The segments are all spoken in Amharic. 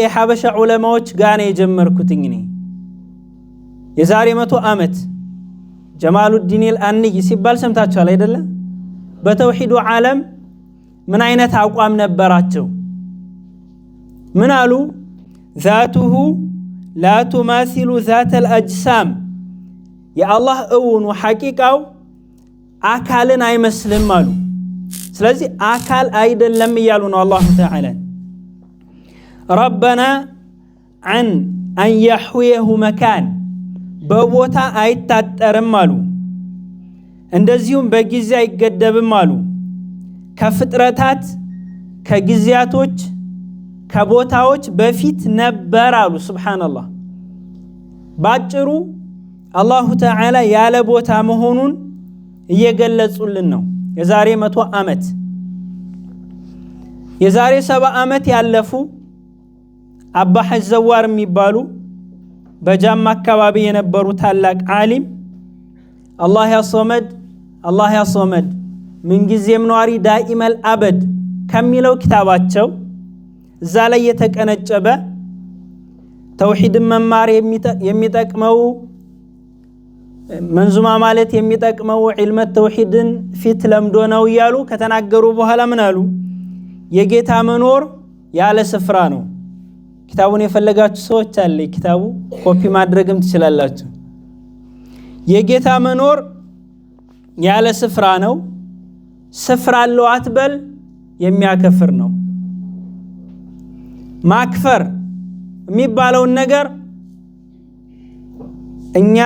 የሐበሻ ዑለማዎች ጋር ነው የጀመርኩትኝ እኔ የዛሬ 100 ዓመት ጀማሉዲን አልአንይ ሲባል ሰምታችኋል አይደለ? በተውሂዱ ዓለም ምን አይነት አቋም ነበራቸው? ምን አሉ? ذاته لا تماثل ذات الأجسام የአላህ እውኑ ሐቂቃው አካልን አይመስልም አሉ። ስለዚህ አካል አይደለም እያሉ ነው አላህ ተዓላ ربنا عن أن يحويه مكان በቦታ አይታጠርም አሉ። እንደዚሁም በጊዜ አይገደብም አሉ። ከፍጥረታት ከጊዜያቶች ከቦታዎች በፊት ነበር አሉ። ሱብሃንአላህ። ባጭሩ አላሁ ተዓላ ያለ ቦታ መሆኑን እየገለጹልን ነው። የዛሬ 100 ዓመት የዛሬ 70 ዓመት ያለፉ አባ ሐጅ ዘዋር የሚባሉ በጃማ አካባቢ የነበሩ ታላቅ ዓሊም አላህ ያ ሶመድ ምን ጊዜም ኗሪ ዳኢመል አበድ ከሚለው ኪታባቸው እዛ ላይ የተቀነጨበ ተውሂድን መማር የሚጠቅመው መንዙማ ማለት የሚጠቅመው ዒልመ ተውሂድን ፊት ለምዶ ነው ያሉ ከተናገሩ በኋላ ምን አሉ? የጌታ መኖር ያለ ስፍራ ነው። ኪታቡን የፈለጋችሁ ሰዎች አለ ኪታቡ ኮፒ ማድረግም ትችላላችሁ። የጌታ መኖር ያለ ስፍራ ነው። ስፍራ አለው አትበል የሚያከፍር ነው። ማክፈር የሚባለውን ነገር እኛ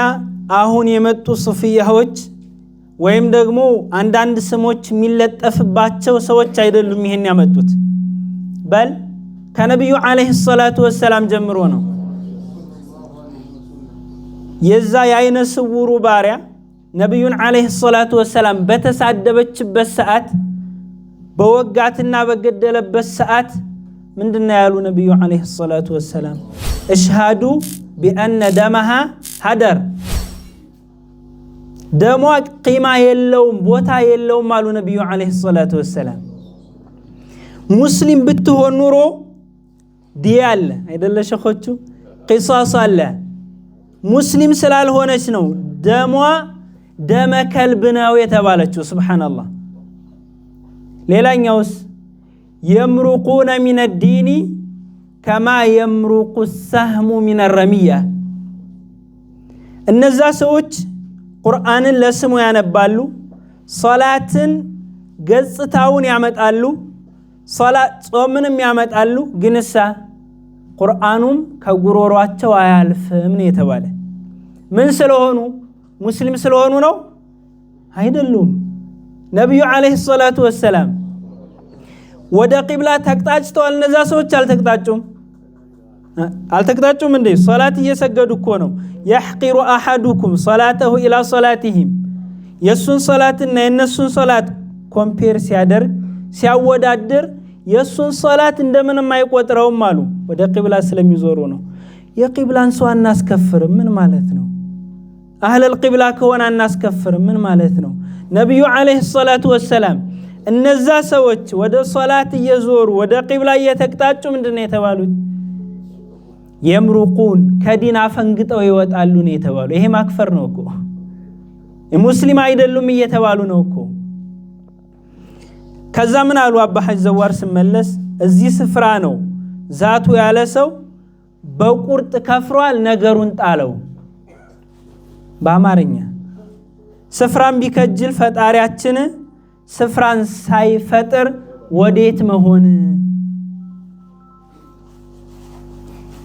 አሁን የመጡ ሱፊያዎች ወይም ደግሞ አንዳንድ ስሞች የሚለጠፍባቸው ሰዎች አይደሉም ይሄን ያመጡት በል ከነብዩ አለይሂ ሰላቱ ወሰላም ጀምሮ ነው። የዛ የአይነ ስውሩ ባሪያ ነብዩን አለይሂ ሰላቱ ወሰላም በተሳደበችበት ሰዓት በወጋትና በገደለበት ሰዓት ምንድነው ያሉ ነብዩ አለይሂ ሰላቱ ወሰላም? እሽሃዱ ቢአነ ደመሃ ሀደር ደሟ ቂማ የለውም ቦታ የለውም አሉ ነብዩ አለይሂ ሰላቱ ወሰላም። ሙስሊም ብትሆን ኑሮ ዲያ አለ አይደለ ሸኾቹ? ቂሳስ አለ። ሙስሊም ስላልሆነች ነው ደሟ ደመ ከልብ ነው የተባለችው። ሱብሃንአላህ። ሌላኛውስ يمرقون من الدين كما يمرق السهم من الرمية እነዛ ሰዎች ቁርአንን ለስሙ ያነባሉ፣ ሶላትን ገጽታውን ያመጣሉ፣ ጾምንም ያመጣሉ፣ ግንሳ ቁርአኑም ከጉሮሯቸው አያልፍም ነው የተባለ። ምን ስለሆኑ? ሙስሊም ስለሆኑ ነው አይደሉም። ነብዩ አለይሂ ሰላቱ ወሰላም ወደ ቂብላ ተቅጣጭተዋል። እነዛ ሰዎች አልተቅጣጩም እንዴ? ሶላት እየሰገዱ እኮ ነው። يحقر احدكم صلاته الى صلاتهم የሱን ሶላትና የነሱን ሶላት ኮምፔር ሲያደርግ ሲያወዳድር የሱን ሶላት እንደምንም አይቆጥረውም አሉ። ወደ ቂብላ ስለሚዞሩ ነው። የቂብላን ሰው አናስከፍርም ምን ማለት ነው? አህለል ቂብላ ከሆነ አናስከፍርም ምን ማለት ነው? ነብዩ አለይሂ ሰላቱ ወሰላም እነዛ ሰዎች ወደ ሶላት እየዞሩ ወደ ቂብላ እየተቅጣጩ ምንድነው የተባሉት? የምሩቁን ከዲን አፈንግጠው ይወጣሉ ነው የተባሉ። ይሄ ማክፈር ነው እኮ። ሙስሊም አይደሉም እየተባሉ ነው እኮ። ከዛ ምን አሉ አባ ሐጅ ዘዋር ስመለስ እዚህ ስፍራ ነው ዛቱ ያለ ሰው በቁርጥ ከፍሯል ነገሩን ጣለው። በአማርኛ ስፍራን ቢከጅል ፈጣሪያችን ስፍራን ሳይፈጥር ወዴት መሆን?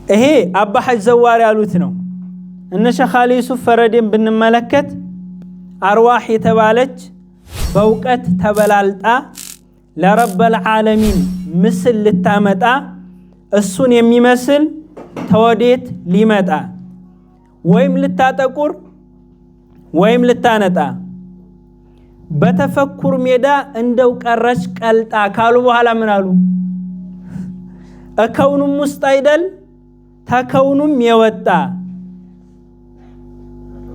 ይሄ አባ ሐጅ ዘዋር ያሉት ነው። እነ ሸኽ አሊ ዩሱፍ ፈረዴን ብንመለከት አርዋህ የተባለች በእውቀት ተበላልጣ ለረበል ዓለሚን ምስል ልታመጣ እሱን የሚመስል ተወዴት ሊመጣ ወይም ልታጠቁር ወይም ልታነጣ በተፈኩር ሜዳ እንደው ቀረች ቀልጣ ካሉ በኋላ ምን አሉ? እከውኑም ውስጥ አይደል ተከውኑም የወጣ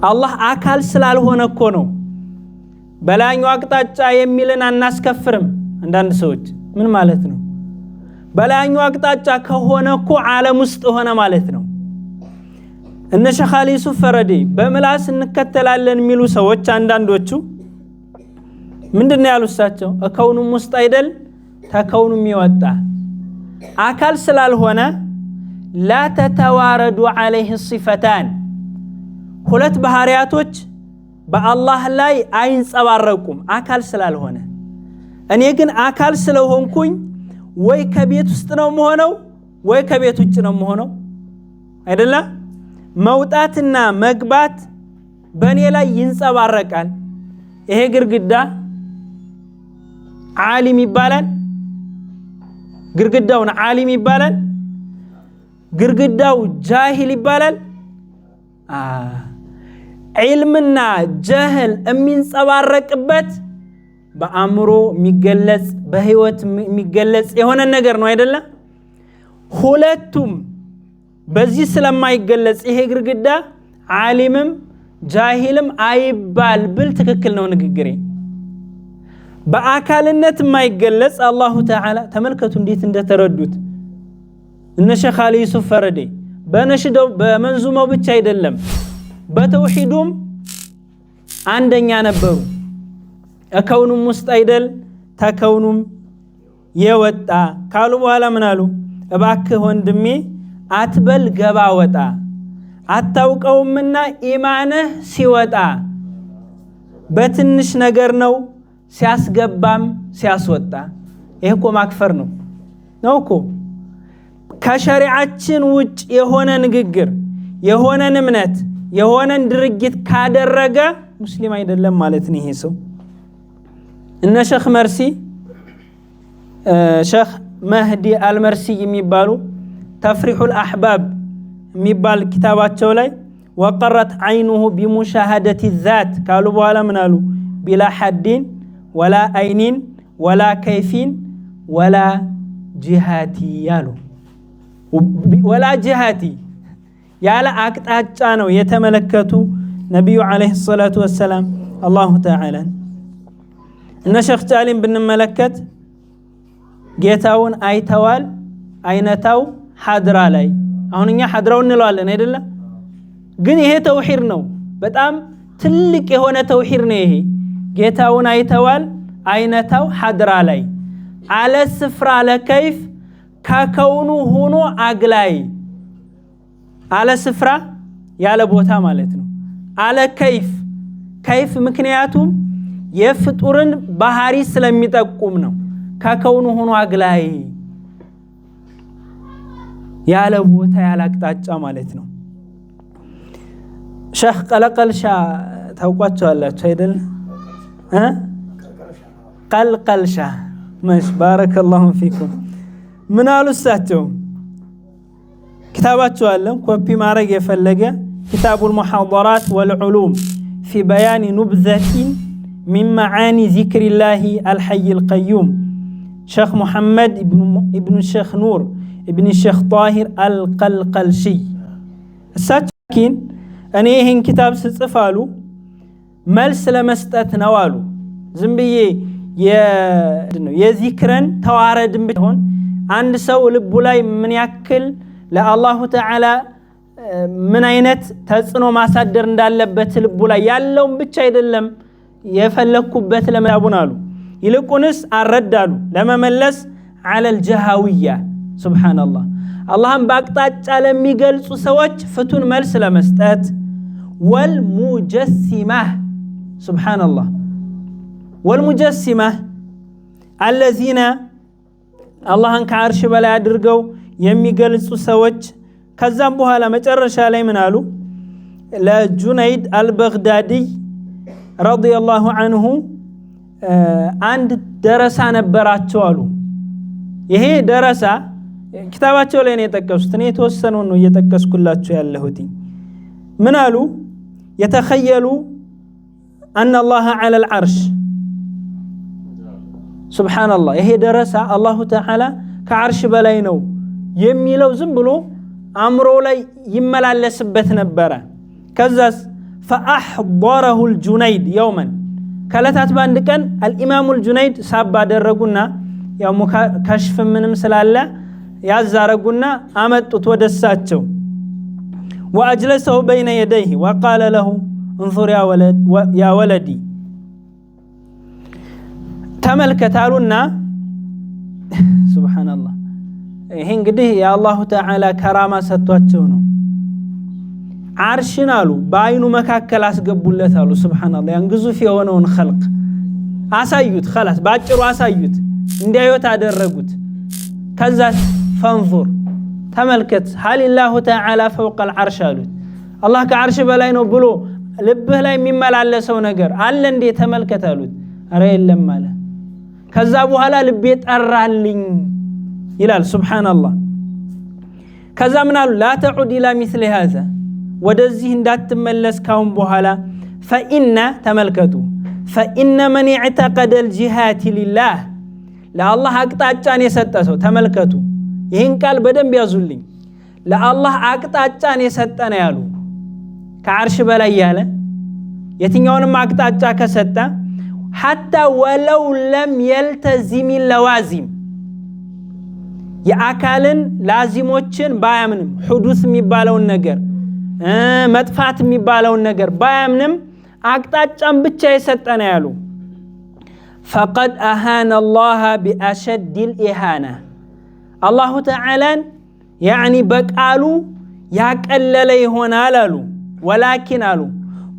አላህ አካል ስላልሆነ እኮ ነው። በላኛው አቅጣጫ የሚልን አናስከፍርም። አንዳንድ ሰዎች ምን ማለት ነው? በላይኛው አቅጣጫ ከሆነኮ ዓለም ውስጥ ሆነ ማለት ነው እነ ሸኽ አሊ ዩሱፍ ፈረዴ በምላስ እንከተላለን የሚሉ ሰዎች አንዳንዶቹ ምንድነው ያሉሳቸው ከውኑም ውስጥ አይደል ተከውኑም ይወጣ አካል ስላልሆነ لا تتوارد عليه الصفتان ሁለት ባህሪያቶች በአላህ ላይ አይንጸባረቁም አካል ስላልሆነ እኔ ግን አካል ስለሆንኩኝ ወይ ከቤት ውስጥ ነው መሆነው ወይ ከቤት ውጭ ነው መሆነው አይደለ መውጣትና መግባት በኔ ላይ ይንጸባረቃል ይሄ ግርግዳ ዓሊም ይባላል ግርግዳውን ዓሊም ይባላል ግርግዳው ጃሂል ይባላል ዒልምና ጀህል የሚንጸባረቅበት በአእምሮ የሚገለጽ በህይወት የሚገለጽ የሆነ ነገር ነው አይደለ ሁለቱም በዚህ ስለማይገለጽ ይሄ ግርግዳ ዓሊምም ጃሂልም አይባል ብል ትክክል ነው ንግግሬ በአካልነት የማይገለጽ አላሁ ተዓላ ተመልከቱ እንዴት እንደተረዱት እነ ሸኽ አሊ ዩሱፍ ፈረዴ በነሽደው በመንዙማው ብቻ አይደለም በተውሂዱም አንደኛ ነበሩ ከውኑም ውስጥ አይደል ተከውኑም የወጣ ካሉ በኋላ ምን አሉ እባክህ ወንድሜ አትበል ገባ ወጣ አታውቀውምና ኢማንህ ሲወጣ በትንሽ ነገር ነው ሲያስገባም ሲያስወጣ ይሄኮ ማክፈር ነው ነውኮ ከሸሪዓችን ውጭ የሆነ ንግግር የሆነን እምነት የሆነን ድርጊት ካደረገ ሙስሊም አይደለም ማለት ነው ይሄ ሰው እነ ሸኽ መርሲ ሸኽ መህዲ አልመርሲ የሚባሉ ተፍሪሑል አህባብ የሚባል ኪታባቸው ላይ ወቀረት አይኑሁ ቢሙሻሃደቲ ዛት ካሉ በኋላ ምን አሉ ቢላ ሐዲን ወላ አይኒን ወላ ከይፊን ወላ ጂሃቲ ያሉ ወላ ጂሃቲ ያለ አቅጣጫ ነው የተመለከቱ ነብዩ አለይሂ ሰላቱ ወሰለም አላሁ ተዓላ እነ ሸኽ ጃሊም ብንመለከት ጌታውን አይተዋል አይነታው ሐድራ ላይ አሁንኛ ሐድራው እንለዋለን አይደለ ግን ይሄ ተውሂድ ነው በጣም ትልቅ የሆነ ተውሂድ ነው ይሄ ጌታውን አይተዋል አይነታው ሐድራ ላይ አለ ስፍራ ለከይፍ ከከውኑ ሆኖ አግላይ አለ ስፍራ ያለ ቦታ ማለት ነው አለ ከይፍ ምክንያቱም የፍጡርን ባህሪ ስለሚጠቁም ነው ከከውኑ ሆኖ አግላይ ያለ ቦታ ያለ አቅጣጫ ማለት ነው ሸኽ ቀለቀልሻ ታውቋቸዋላችሁ አይደል ቀልቀልሻ ማሽ ባረከላሁ ፊኩም ምን አሉ እሳቸው كتاباتو አለም ኮፒ ማድረግ የፈለገ كتاب المحاضرات والعلوم في بيان نبذة من معاني ذكر الله الحي القيوم شيخ محمد ابن الشيخ نور ابن الشيخ طاهر القلقلشي الساكين እኔ ይሄን كتاب ስጽፋሉ መልስ ለመስጠት ነው አሉ ዝምብዬ የዚክረን ተዋረድም ቢሆን አንድ ሰው ልቡ ላይ ምን ያክል ለአላሁ ተዓላ ምን አይነት ተጽኖ ማሳደር እንዳለበት ልቡ ላይ ያለው ብቻ አይደለም የፈለኩበት ለማቡን አሉ ይልቁንስ አረዳሉ ለመመለስ على الجهاويه سبحان الله اللهم باقطاጫ ለሚገልጹ ሰዎች ፍቱን መልስ ለመስጠት والمجسمه سبحان الله والمجسمه الذين اللهን ከአርሽ በላይ አድርገው የሚገልጹ ሰዎች ከዛም በኋላ መጨረሻ ላይ ምን አሉ ለጁነይድ አልበግዳዲ ረዲየላሁ ዐንሁ አንድ ደረሳ ነበራቸው አሉ ይሄ ደረሳ ኪታባቸው ላይ ነው የጠቀሱት እኔ የተወሰነው ነው እየጠቀስኩላችሁ ያለሁት ምን አሉ يتخيلوا أن الله على العرش سبحان الله ይሄ ደረሳ الله تعالى ከአርሽ በላይ ነው የሚለው ዝም ብሎ አምሮ ላይ ይመላለስበት ነበር ከዛስ فأحضره الجنيد يوما ከለታት ባንድ ቀን الامام الجنيد ሳባ አደረጉና ያው ከሽፍ ምንም ስላለ ያዛረጉና አመጡት ወደሳቸው وأجلسه بين يديه وقال له انظر يا ولدي تملكتالونا سبحان الله ይሄ እንግዲህ የአላሁ ተዓላ ከራማ ሰጥቷቸው ነው ዓርሽን አሉ በአይኑ መካከል አስገቡለት አሉ ሱብሃንአላህ ያን ግዙፍ የሆነውን خلق አሳዩት خلاص ባጭሩ አሳዩት እንዲያዩት አደረጉት ከዛ ፈንዙር ተመልከት هل الله تعالى فوق العرش አሉት አላህ ከዓርሽ በላይ ነው ብሎ ልብህ ላይ የሚመላለሰው ነገር አለ እንዴ ተመልከት አሉት አረ የለም ማለት ከዛ በኋላ ልቤ ጠራልኝ ይላል ሱብሃንአላህ ከዛ ምን አሉ لا تعود الى مثل هذا ወደዚህ እንዳትመለስ ካሁን በኋላ فإن ተመልከቱ فإن من اعتقد الجهات لله ለአላህ አቅጣጫን የሰጠሰው ተመልከቱ ይሄን ቃል በደንብ ያዙልኝ ለአላህ አቅጣጫን የሰጠነ ያሉ ከዓርሽ በላይ ያለ የትኛውንም አቅጣጫ ከሰጠ حتى ولو لم يلتزم اللوازم የአካልን ላዚሞችን ባያምንም ሁዱስ የሚባለውን ነገር መጥፋት የሚባለውን ነገር ባያምንም አቅጣጫን ብቻ የሰጠነ ያሉ فقد أهان الله بأشد الإهانة الله تعالى يعني بقالو يقلل يهونا لالو ولكن قالوا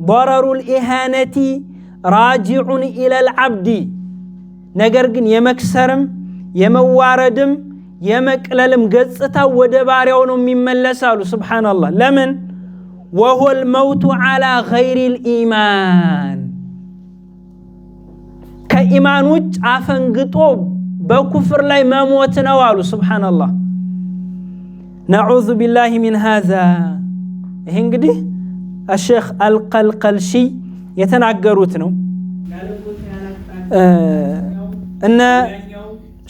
ضرر الإهانة راجع إلى العبد ነገር ግን የመክሰርም የመዋረድም የመቅለልም ገጽታ ወደ ባሪያው ነው የሚመለሳሉ ሱብሃንአላህ ለምን وهو الموت على غير الإيمان ከኢማን ውጭ አፈንግጦ በኩፍር ላይ መሞት ነው አሉ ሱብሃንአላህ نعوذ بالله من هذا ይሄ እንግዲህ الشيخ القلقلشي የተናገሩት ነው እነ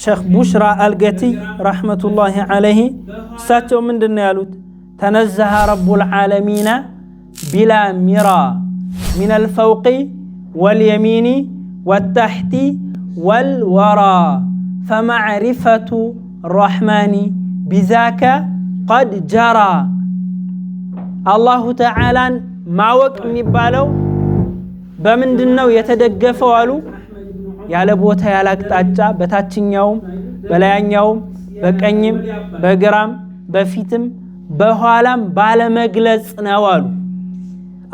شيخ بشرى القتي رحمة الله عليه እሳቸው ምንድነው ያሉት تنزه رب العالمين بلا مرى من الفوق واليمين والتحت والورى فمعرفة الرحمن بذاك قد جرى الله تعالى ማወቅ የሚባለው በምንድነው የተደገፈው አሉ ያለ ቦታ ያለ አቅጣጫ በታችኛውም በላያኛውም በቀኝም በግራም በፊትም በኋላም ባለ መግለጽ ነው አሉ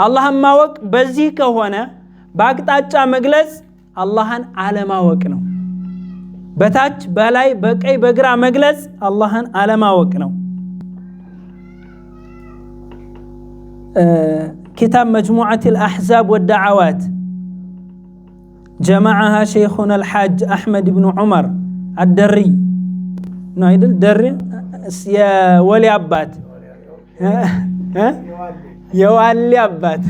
አላህን ማወቅ በዚህ ከሆነ በአቅጣጫ መግለጽ አላህን አለማወቅ ነው በታች በላይ በቀኝ በግራ መግለጽ አላህን አለማወቅ ነው كتاب مجموعة الأحزاب والدعوات جمعها شيخنا الحاج أحمد بن عمر الدري نايدل دري يا ولي عباد يا ولي عباد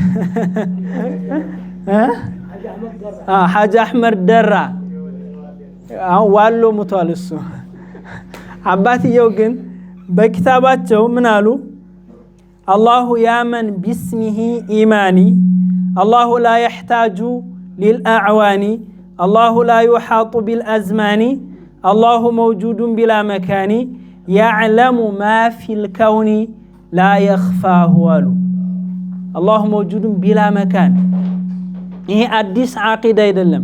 حاج أحمد درا والو متوالسو عباتي يوغن بكتاباتهم منالو الله يامن باسمه إيماني الله لا يحتاج للأعوان الله لا يحاط بالأزمان الله موجود بلا مكان يعلم ما في الكون لا يخفاه له الله موجود بلا مكان ይሄ አዲስ አቂዳ አይደለም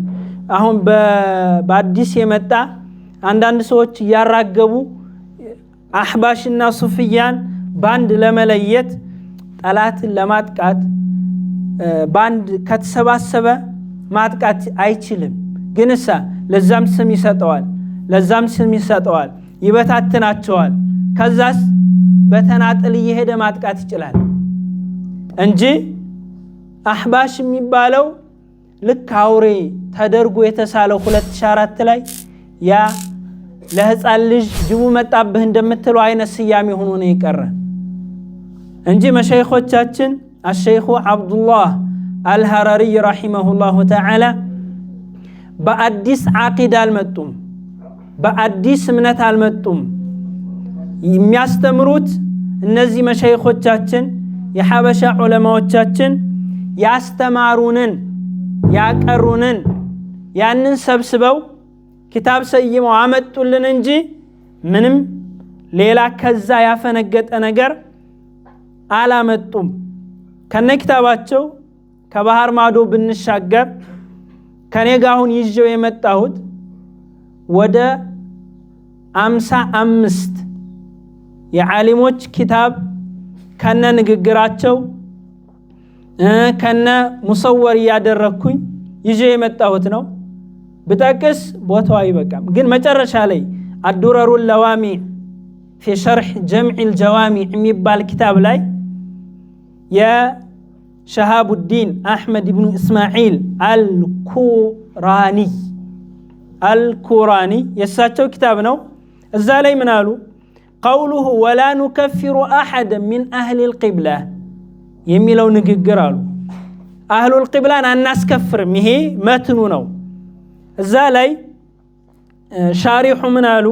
አሁን በአዲስ የመጣ አንዳንድ ሰዎች ያራገቡ አህባሽና ሱፊያን ባንድ ለመለየት ጠላትን ለማጥቃት ባንድ ከተሰባሰበ ማጥቃት አይችልም ግንሳ ለዛም ስም ይሰጠዋል ይበታተናቸዋል ከዛስ በተናጠል ይሄደ ማጥቃት ይችላል እንጂ አህባሽ የሚባለው ልክ አውሬ ተደርጎ የተሳለው 2004 ላይ ያ ለህፃን ልጅ ጅቡ መጣብህ እንደምትለው አይነት ስያሜ ሆኖ ነው ይቀረ እንጂ መሸይኾቻችን الشيخ عبد الله الهرري رحمه الله تعالى በአዲስ አቂዳ አልመጡም በአዲስ እምነት አልመጡም የሚያስተምሩት እነዚህ መሸይኾቻችን የሐበሻ ዑለማዎቻችን ያስተማሩንን ያቀሩንን ያንን ሰብስበው ኪታብ ሰይመው አመጡልን እንጂ ምንም ሌላ ከዛ ያፈነገጠ ነገር አላመጡም ከነክታባቸው ከባህር ማዶ ብንሻገር ከኔ ጋር አሁን ይዤው የመጣሁት ወደ 55 የዓሊሞች ኪታብ ከነ ንግግራቸው ከነ ሙሰወር ያደረኩኝ ይዤ የመጣሁት ነው بتاكس بوتواي بقام ግን መጨረሻ ላይ الدرر اللوامع في شرح جمع الجوامع የሚባል ኪታብ ላይ يا شهاب الدين أحمد بن إسماعيل الكوراني يساتو كتاب ነው እዛ ላይ ምን አሉ قوله ولا نكفر أحدا من أهل القبلة የሚለው ንግግር አሉ أهل القبلة አናስከፍርም ይሄ መትኑ ነው እዛ ላይ ሻሪሑ ምን አሉ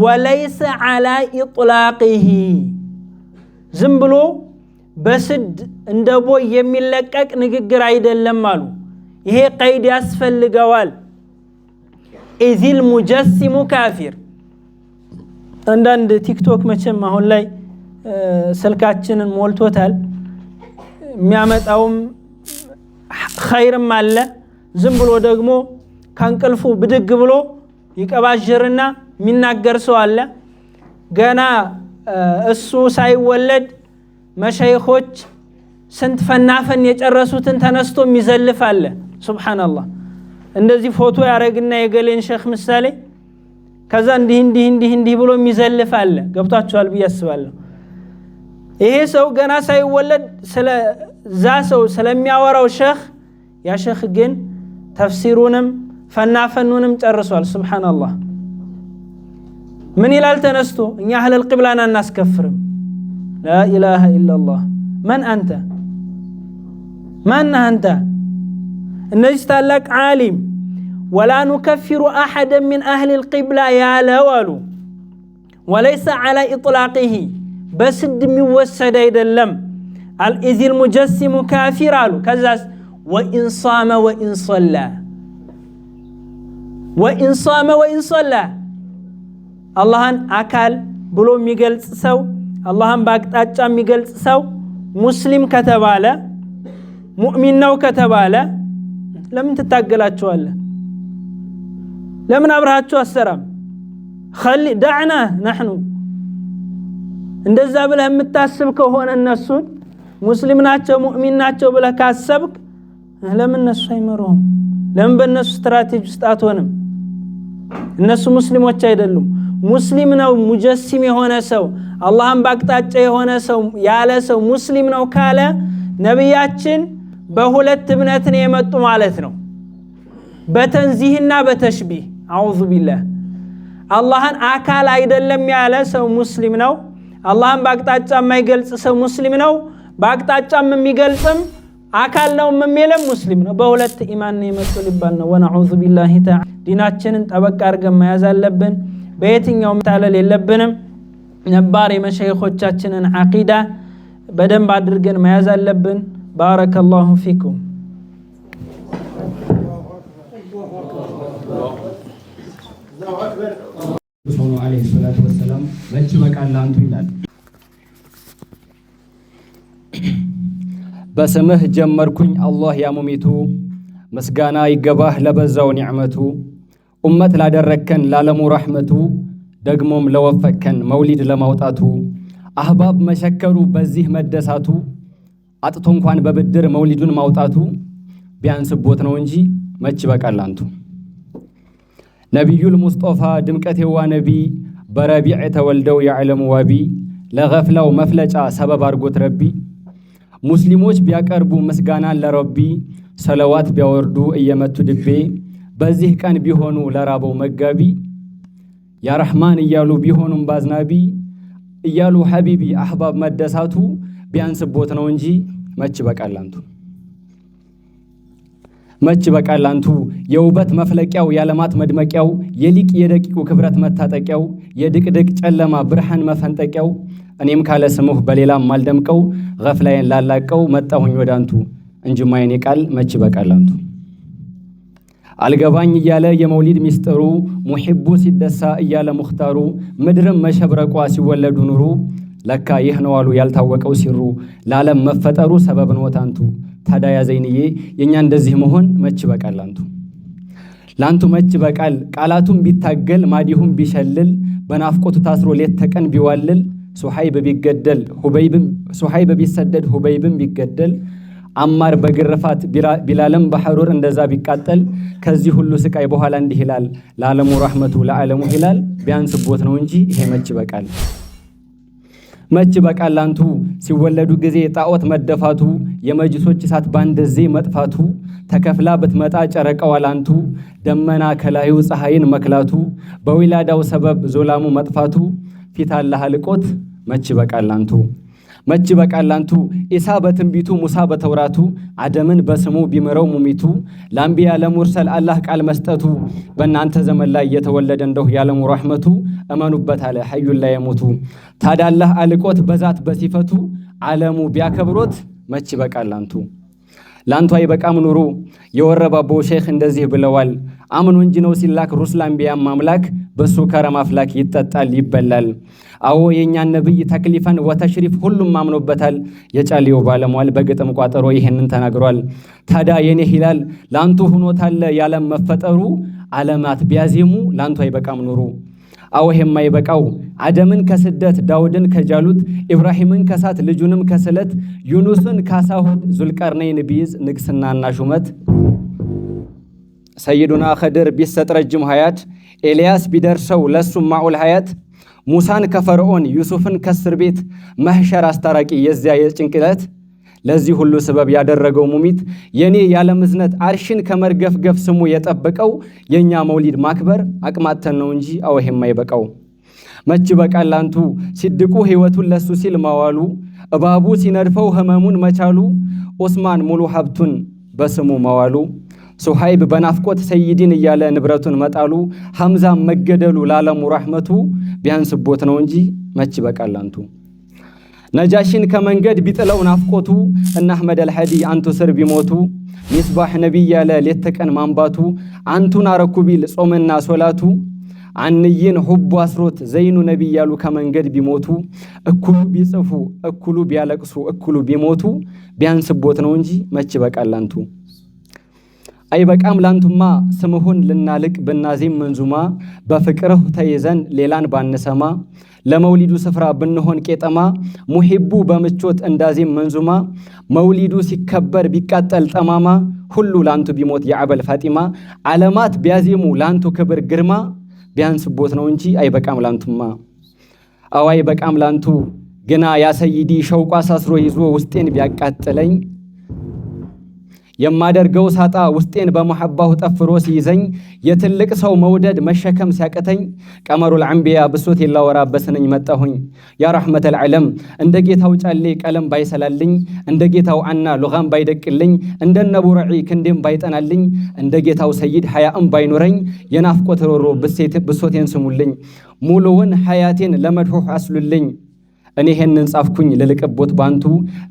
وليس على إطلاقه ዝም ብሎ በስድ እንደቦ የሚለቀቅ ንግግር አይደለም አሉ ይሄ ቀይድ ያስፈልገዋል إذ المجسم كافر አንዳንድ ቲክቶክ መቼም አሁን ላይ ስልካችንን ሞልቶታል የሚያመጣውም ኸይርም አለ ዝም ብሎ ደግሞ ካንቀልፉ ብድግ ብሎ ይቀባጅርና ሚናገር ሰው አለ ገና እሱ ሳይወለድ መሸይኾች ስንት ፈናፈን የጨረሱትን ተነስቶ የሚዘልፍ አለ ሱብሃንአላህ እንደዚህ ፎቶ ያረግና የገሌን ሼክ ምሳሌ ከዛ እንዲህ ብሎ የሚዘልፍ አለ ገብታችኋል ብያስባለሁ ይሄ ሰው ገና ሳይወለድ ስለዛ ሰው ስለሚያወራው ሼክ ያ ሼክ ግን ተፍሲሩንም ፈናፈኑንም ጨርሷል ሱብሃንአላህ ምን ይላል ተነስቶ እኛ አህለ القبلة እናስከፍርም لا إله إلا الله من أنت النجس لك عالم ولا نكفر أحدا من أهل القبلة يا لوالو وليس على إطلاقه بس الدم والسد يدلم إذ المجسم كافر كذا وإن صام وإن صلى اللهن أكل بلو ميقلت سو اللهم باقطاچ የሚገልጽ ሰው ሙስሊም ከተባለ ሙእሚን ነው ከተባለ ለምን ተታገላችኋለ ለምን አብራችሁ አሰራም خلي دعنا نحن እንደዛ ብለህ የምታስብ ከሆነ እነሱን ሙስሊም ናቸው ሙእሚን ናቸው ብለህ ካሰብክ ለምን እነሱ አይመሩም ለምን በእነሱ ስትራቴጂ ውስጥ አትሆንም እነሱ ሙስሊሞች አይደሉም ሙስሊም ነው ሙጀሲም የሆነ ሰው አላህን ባቅጣጫ የሆነ ሰው ያለ ሰው ሙስሊም ነው ካለ ነብያችን በሁለት እምነት ነው የመጡ ማለት ነው በተንዚህና በተሽቢህ አዑዙ ቢላህ አላህን አካል አይደለም ያለ ሰው ሙስሊም ነው አላህን ባቅጣጫ የማይገልጽ ሰው ሙስሊም ነው ባቅጣጫም የሚገልጽም አካል ነው የሚለም ሙስሊም ነው በሁለት ኢማን ነው የመጡ ሊባል ነው ወነዑዙ ቢላሂ ተዓላ ዲናችንን ጠበቅ አድርገን መያዝ አለብን በየትኛው መታለል የለብንም ነባር የመሸይኾቻችንን አቂዳ በደንብ አድርገን መያዝ አለብን ባረከላሁ ፊኩም ሰለላሁ ዐለይሂ ወሰለም መች በቃል አንቱ ይላል በስምህ ጀመርኩኝ አላህ ያሙሚቱ መስጋና ይገባህ ለበዛው ኒዕመቱ ኡመት ላደረከን ላለሙ ረህመቱ ደግሞም ለወፈከን መውሊድ ለማውጣቱ አህባብ መሸከሩ በዚህ መደሳቱ አጥቶ እንኳን በብድር መውሊዱን ማውጣቱ ቢያንስቦት ነው እንጂ መች በቃል አንቱ ነብዩል ሙስጠፋ ድምቀቴዋ ነቢ በረቢዕ ተወልደው የዓለሙ ዋቢ ለገፍላው መፍለጫ ሰበብ አርጎት ረቢ ሙስሊሞች ቢያቀርቡ ምስጋናን ለረቢ ሰለዋት ቢያወርዱ እየመቱ ድቤ በዚህ ቀን ቢሆኑ ለራበው መጋቢ ያ ረህማን እያሉ ቢሆኑም ባዝናቢ እያሉ ሐቢቢ አህባብ መደሳቱ ቢያንስቦት ነው እንጂ መች በቃላንቱ የውበት መፍለቂያው ያለማት መድመቂያው የሊቅ የደቂቁ ክብረት መታጠቂያው የድቅድቅ ጨለማ ብርሃን መፈንጠቂያው እኔም ካለ ስሙህ በሌላም ማልደምቀው ገፍላዬን ላላቀው መጣሁኝ ወዳንቱ እንጂ ማይኔ ቃል መች በቃላንቱ አልገባኝ እያለ የመውሊድ ሚስጥሩ ሙሂቡ ሲደሳ እያለ ሙኽታሩ ምድርም መሸብረቋ ሲወለዱ ኑሩ ለካ ይህ ነው አሉ ያልታወቀው ሲሩ ለዓለም መፈጠሩ ሰበብ ነው ታንቱ ታዲያ ዘይንዬ የኛ እንደዚህ መሆን መች በቃል ላንቱ መች በቃል ቃላቱም ቢታገል ማዲሁም ቢሸልል በናፍቆቱ ታስሮ ሌት ተቀን ቢዋልል ሱሐይብ ቢገደል ሱሐይብ ቢሰደድ ሁበይብም ቢገደል አማር በግርፋት ቢላለም በሐሩር እንደዛ ቢቃጠል ከዚህ ሁሉ ስቃይ በኋላ እንዲህ ይላል ለዓለሙ ረህመቱ ለዓለሙ ሂላል ቢያንስቦት ነው እንጂ ይሄ መች በቃል ላንቱ ሲወለዱ ጊዜ ጣዖት መደፋቱ የመጅሶች እሳት ባንደዜ መጥፋቱ ተከፍላ ብትመጣ ጨረቃው ላንቱ ደመና ከላዩ ፀሐይን መክላቱ በዊላዳው ሰበብ ዞላሙ መጥፋቱ ፊት አላህ ልቆት መች በቃል ላንቱ ኢሳ በትንቢቱ ሙሳ በተውራቱ አደምን በስሙ ቢመረው ሙሚቱ ለአንቢያ ለሙርሰል አላህ ቃል መስጠቱ በእናንተ ዘመን ላይ የተወለደ እንደው ያለሙ ረህመቱ እመኑበት አለ ሐዩን ላይ የሞቱ ታዲያ አላህ አልቆት በዛት በሲፈቱ ዓለሙ ቢያከብሮት መች በቃል ላንቱ አይበቃም ኑሩ የወረባቦ ሼኽ እንደዚህ ብለዋል አምኖ እንጂ ነው ሲላክ ሩሱል አንቢያም አምላክ በሱ ከረም አፍላክ ይጠጣል ይበላል አዎ የኛ ነብይ ተክሊፈን ወተሽሪፍ ሁሉም አምኖበታል የጫሊው ባለሟል በግጥም ቋጠሮ ይሄንን ተናግሯል ታዲያ የኔ ሂላል ላንቱ ሆኖታል ያለም መፈጠሩ ዓለማት ቢያዚሙ ላንቱ አይበቃም ኑሩ አዎ የማይበቃው አደምን ከስደት ዳውድን ከጃሉት ኢብራሂምን ከሳት ልጁንም ከስለት ዩኑስን ካሳሁድ ዙልቀርነይን ቢይዝ ንግስናና ሹመት ሰይዱና ኸድር ቢሰጥ ረጅም ሀያት ኤልያስ ቢደርሰው ለሱም ማኡል ሀያት ሙሳን ከፈርዖን ዩሱፍን ከእስር ቤት መህሸር አስታራቂ የዚያ የጭንቅለት ለዚህ ሁሉ ሰበብ ያደረገው ሙሚት የኔ ያለም እዝነት አርሽን ከመርገፍገፍ ስሙ የጠበቀው የኛ መውሊድ ማክበር አቅማተን ነው እንጂ አወህ የማይበቃው መች በቃል ላንቱ ሲድቁ ህይወቱን ለሱ ሲል ማዋሉ እባቡ ሲነድፈው ህመሙን መቻሉ ዑስማን ሙሉ ሀብቱን በስሙ ማዋሉ ሱሐይብ በናፍቆት ሰይዲን እያለ ንብረቱን መጣሉ ሐምዛ መገደሉ ለዓለሙ ረህመቱ ቢያንስቦት ነው እንጂ መች በቃል ላንቱ ነጃሽን ከመንገድ ቢጥለው ናፍቆቱ እና አህመድ አልሐዲ አንቱ ስር ቢሞቱ ሚስባህ ነብይ ያለ ሌት ተቀን ማንባቱ አንቱን አረኩቢል ጾምና ሶላቱ አንይን ሁቡ አስሮት ዘይኑ ነብይ ያሉ ከመንገድ ቢሞቱ እኩሉ ቢጽፉ እኩሉ ቢያለቅሱ እኩሉ ቢሞቱ ቢያንስቦት ነው እንጂ መች በቃል ላንቱ አይበቃም ላንቱማ ስምሁን ልናልቅ ብናዚም መንዙማ በፍቅርህ ተይዘን ሌላን ባንሰማ ለመውሊዱ ስፍራ ብንሆን ቄጠማ ሙሂቡ በምቾት እንዳዚም መንዙማ መውሊዱ ሲከበር ቢቃጠል ጠማማ ሁሉ ላንቱ ቢሞት የአበል ፋጢማ ዓለማት ቢያዚሙ ላንቱ ክብር ግርማ ቢያንስቦት ነው እንጂ አይበቃም ላንቱማ አዎ አይበቃም ላንቱ ግና ያ ሰይዲ ሸውቋ ሳስሮ ይዞ ውስጤን ቢያቃጥለኝ የማደርገው ሳጣ ውስጤን በመሐባው ጠፍሮ ሲይዘኝ የትልቅ ሰው መውደድ መሸከም ሲያቀተኝ ቀመሩል አንቢያ ብሶት ይላወራበስነኝ መጣሁኝ ያ ረህመተል ዓለም እንደ ጌታው ጫሌ ቀለም ባይሰላልኝ እንደ ጌታው አና ሉጋም ባይደቅልኝ እንደ ነቡረዒ ክንዴም ባይጠናልኝ እንደ ጌታው ሰይድ ሐያም ባይኖረኝ የናፍቆት ሮሮ ብሶቴን ስሙልኝ ሙሉውን ሐያቴን ለመድሁህ አስሉልኝ እኔ ይሄንን ጻፍኩኝ ለልቀቦት ባንቱ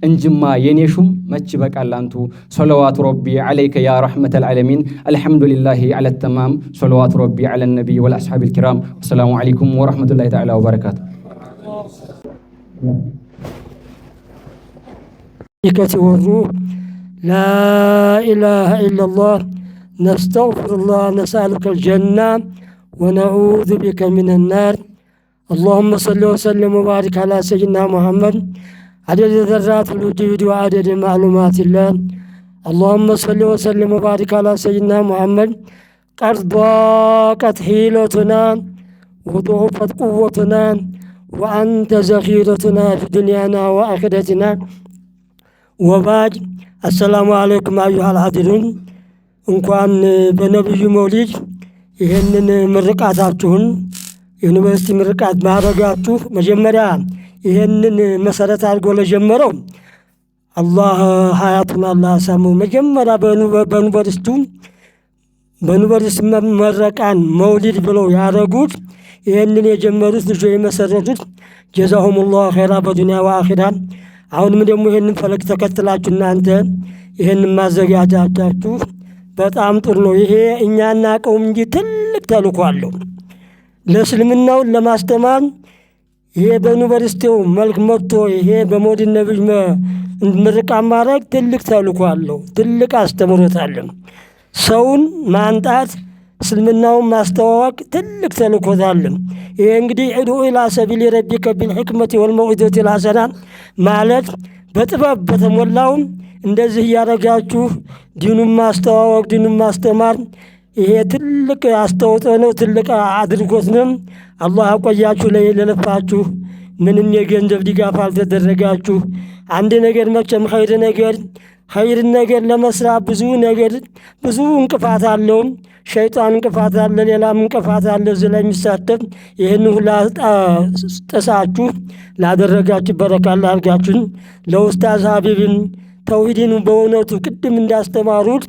እንጅማ የኔሹም መች በቃል አንቱ ሰለዋቱ ረቢ አለይከ ያ ረህመተል ዓለሚን አልሐምዱሊላሂ ዐለ ተማም ሰለዋቱ ረቢ ዐለ ነብይ ወልአስሐቢል ኪራም ወሰላሙ ዐለይኩም ወራህመቱላሂ ተዓላ ወበረካቱ ይከተወሩ ላ ኢላሃ ኢላላህ ነስተግፊሩላህ ነስአሉከል ጀና ወነዑዙ ቢከ ሚነን ናር اللهم صل وسلم وبارك على سيدنا محمد عدد ذرات الوجود وعدد معلومات الله اللهم صل وسلم وبارك على سيدنا محمد قد ضاقت حيلتنا وضعفت قوتنا وأنت ذخيرتنا في دنيانا وآخرتنا وبعد السلام عليكم أيها الحاضرون እንኳን በነብዩ መውሊድ ይሄንን ምርቃታችሁን ዩኒቨርሲቲ ምርቃት ማድረጋችሁ መጀመሪያ ይሄንን መሰረት አድርጎ ለጀመረው አላህ ሀያቱን አላህ ሰሙ መጀመሪያ በዩኒቨርሲቲ መረቃን መውሊድ ብለው ያደረጉት ይሄንን የጀመሩት ልጆች የመሰረቱት ጀዛሁሙላህ ኸይራ በዱንያ ወአኺራ አሁንም ደግሞ ይሄንን ፈለግ ተከትላችሁ እናንተ ይሄንን ማዘጋጃታችሁ በጣም ጥሩ ነው። ይሄ እኛ እናቀውም እንጂ ትልቅ ተልእኮ አለው ለእስልምናውን ለማስተማር። ይሄ በዩኒቨርሲቲው መልክ መጥቶ ይሄ በመውሊድ ነብይ ምርቃት ማድረግ ትልቅ ተልእኮ አለው፣ ትልቅ አስተምሮት አለው። ሰውን ማንጣት እስልምናውን ማስተዋወቅ ትልቅ ተልእኮት አለው። ይሄ እንግዲህ ኡድዑ ኢላ ሰቢሊ ረቢከ ቢልሕክመቲ ወልመውዒዘቲ ልሐሰና ማለት በጥበብ በተሞላው እንደዚህ እያደረጋችሁ ዲኑን ማስተዋወቅ ዲኑን ማስተማር ይሄ ትልቅ አስተዋጽኦ ነው፣ ትልቅ አድርጎት ነው። አላህ አቆያችሁ ለለፋችሁ። ምንም የገንዘብ ድጋፍ አልተደረጋችሁ። አንድ ነገር መቼም ኸይር ነገር ለመስራት ብዙ እንቅፋት አለው። ሸይጣን እንቅፋት አለ፣ ሌላም እንቅፋት አለ። እዚህ ላይ የሚሳተፍ ይህን ሁላ ጥሳችሁ ላደረጋችሁ በረካ ላድርጋችሁን። ለኡስታዝ ሀቢብን ተውሂድን በእውነቱ ቅድም እንዳስተማሩት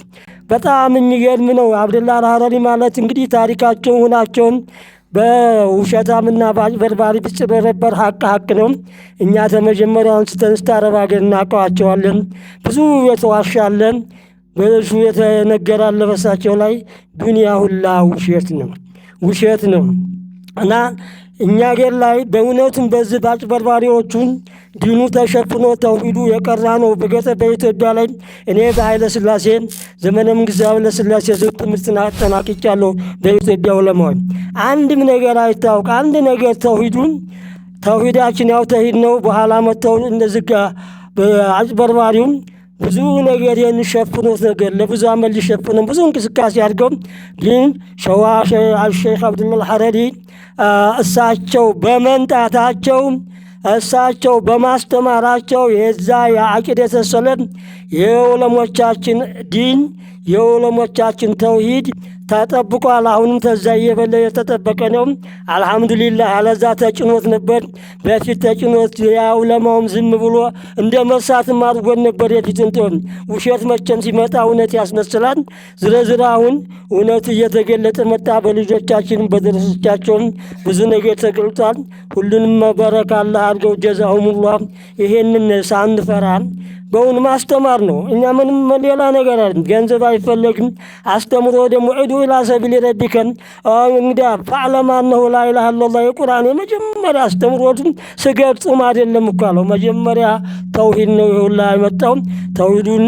በጣም የሚገርም ነው። አብደላ አልሐረሪ ማለት እንግዲህ ታሪካቸው ሁናቸውን በውሸታምና በአጭበርባሪ ቢጭበረበር ሀቅ ነው። እኛ ተመጀመሪያው አንስተን እስከ አረብ ሀገር እናውቀዋቸዋለን። ብዙ የተዋሻለን፣ ብዙ የተነገራል በሳቸው ላይ። ዱንያ ሁላ ውሸት ነው እና እኛ ሀገር ላይ በእውነቱም በዚህ በአጭበርባሪዎቹን ዲኑ ተሸፍኖ ተውሂዱ የቀራ ነው። በገጠር በኢትዮጵያ ላይ እኔ በኃይለ ሥላሴ ዘመነ መንግስት ኃይለ ሥላሴ ትምህርትን አጠናቅቄያለሁ። በኢትዮጵያ ዑለማዎች አንድም ነገር አይታወቅ። አንድ ነገር ተውሂዳችን ያው ተውሂድ ነው። በኋላ መጥተው እነዚህ አጭበርባሪውን ብዙ ነገር የሚሸፍኑት ነገር ለብዙ አመት ሊሸፍኑ ብዙ እንቅስቃሴ አድርገው ግን ሼኽ አብዱል ሐረሪ እሳቸው በመንጣታቸው እሳቸው በማስተማራቸው የዛ የአቂደተ ሰለፍ የዑለሞቻችን ዲን የዑለሞቻችን ተውሂድ ተጠብቋል። አሁንም ተዛ እየበለ የተጠበቀ ነው። አልሐምዱሊላህ። አለዛ ተጭኖት ነበር በፊት ተጭኖት የዑለማውም ዝም ብሎ እንደ መርሳትም አድርጎት ነበር የፊትን ጦር። ውሸት መቼም ሲመጣ እውነት ያስመስላል። ዝረዝር አሁን እውነቱ እየተገለጠ መጣ። በልጆቻችን በደረሶቻቸውም ብዙ ነገር ተገልጧል። ሁሉንም በረካ አላህ አድርገው ጀዛሁሙላህ። ይሄንን ሳንፈራ በእውን ማስተማር ነው። እኛ ምንም ሌላ ነገር አይደለም። ገንዘብ አይፈለግም። አስተምሮ ደግሞ ኡድዑ ኢላ ሰቢሊ ረቢከ እንግዲህ ፈዕለም አነሁ ላ ኢላሃ ኢለላህ የቁርአን የመጀመሪያ አስተምሮትን ስገልጹም አይደለም እኮ አለው። መጀመሪያ ተውሂድ ነው ይሁላ የመጣው። ተውሂዱን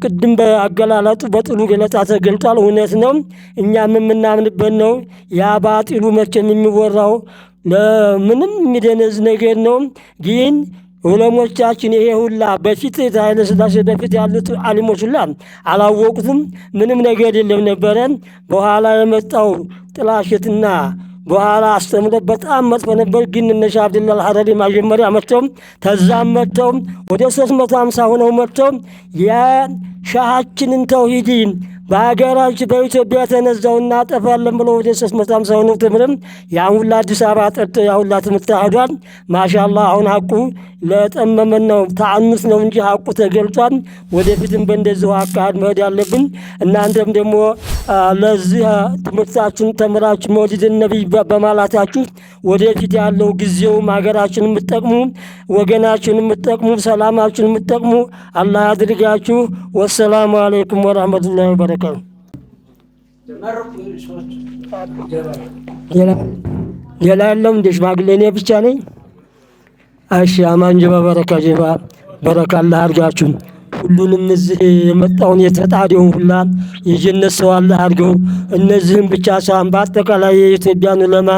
ቅድም በአገላለጡ በጥሉ ገለጻ ተገልጧል። እውነት ነው፣ እኛም የምናምንበት ነው። ያ ባጢሉ መቼም የሚወራው ለምንም የሚደነዝ ነገር ነው። ግን ዑለሞቻችን ይሄ ሁላ በፊት ኃይለ ሥላሴ በፊት ያሉት ዓሊሞች ሁላ አላወቁትም። ምንም ነገር የለም ነበረ። በኋላ የመጣው ጥላሸትና በኋላ አስተምሮ በጣም መጥፎ ነበር። ግን እነ ሼኽ አብዱል ሐረሪ መጀመሪያ መጥተው ተዛም መጥተው ወደ 350 ሆነው መጥተው የሻሃችንን ተውሂድ በሀገራችን በኢትዮጵያ ተነዛው እናጠፋለን ብሎ ወደ 350 ሆነው ተምረም ያን ሁላ አዲስ አበባ ጠርተው ያን ሁላ ትምህርት አህዷል። ማሻአላህ አሁን ሐቁ ለጠመመን ነው ተአኑስ ነው እንጂ ሐቁ ተገልጿል። ወደፊትም በእንደዚሁ አካሄድ መሄድ ያለብን። እናንተም ደግሞ ለዚህ ትምህርታችሁን ተምራችሁ መውሊድ ነብይ በማላታችሁ ወደፊት ያለው ጊዜውም ሀገራችንን የምትጠቅሙ ወገናችንን የምትጠቅሙ ሰላማችንን የምትጠቅሙ አላህ ያድርጋችሁ። ወሰላሙ አለይኩም ወራህመቱላሂ ወበረካቱ። ሌላ የለም እንደ ሽማግሌ እኔ ብቻ ነኝ። እሺ አማን ጀባ በረካ ጀባ በረካ አላህ አድርጋችሁ ሁሉንም እዚህ የመጣውን የተጣሪውን ሁላ የጀነት ሰው አላህ አድርገው። እነዚህም ብቻ ሳይሆን በአጠቃላይ የኢትዮጵያን ዑለማ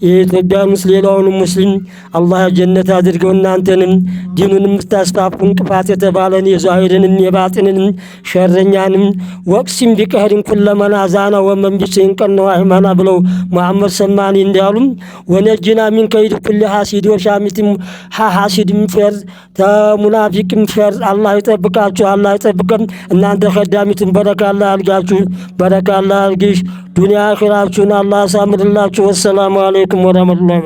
የኢትዮጵያን ሌላውን ሙስሊም አላህ ጀነት አድርገው። እናንተንም ዲኑን የምታስፋፉ እንቅፋት የተባለን የዛሂርንም የባጢንንም ሸረኛንም ወቅሲም ቢቀህሪን ኩለመን አዛና ወመን ቢሰይን ቀነው አይማና ብለው መሐመድ ሰማኒ እንዳሉ ወነጅና ሚን ከይድ ኩል ሐሲድ ወሻሚትም ሐሲድም ፈር ተሙናፊቅም ፈር አላህ ይጠብቃችሁ። አላህ ይጠብቀን። እናንተ ኸዳሚትን በረካ አላህ አድርጋችሁ በረካ አላህ አድርግሽ። ዱንያ አኺራችሁን አላህ ያሳምርላችሁ። ወሰላሙ አለይኩም ወራህመቱላሂ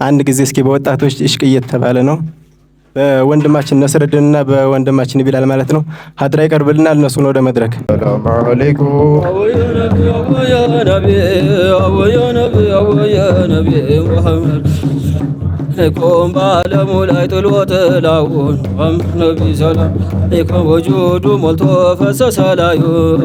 አንድ ጊዜ እስኪ በወጣቶች እሽቅ እየተባለ ነው በወንድማችን ነስረድንና በወንድማችን ቢላል ማለት ነው ሀድራ ይቀርብልናል። እነሱን ወደ መድረክ ሰላም አለይኩም يا نبي يا نبي يا نبي محمد يكون بعلم لا يطلوت لاون نبي سلام يكون وجود ملتو فسس لا يون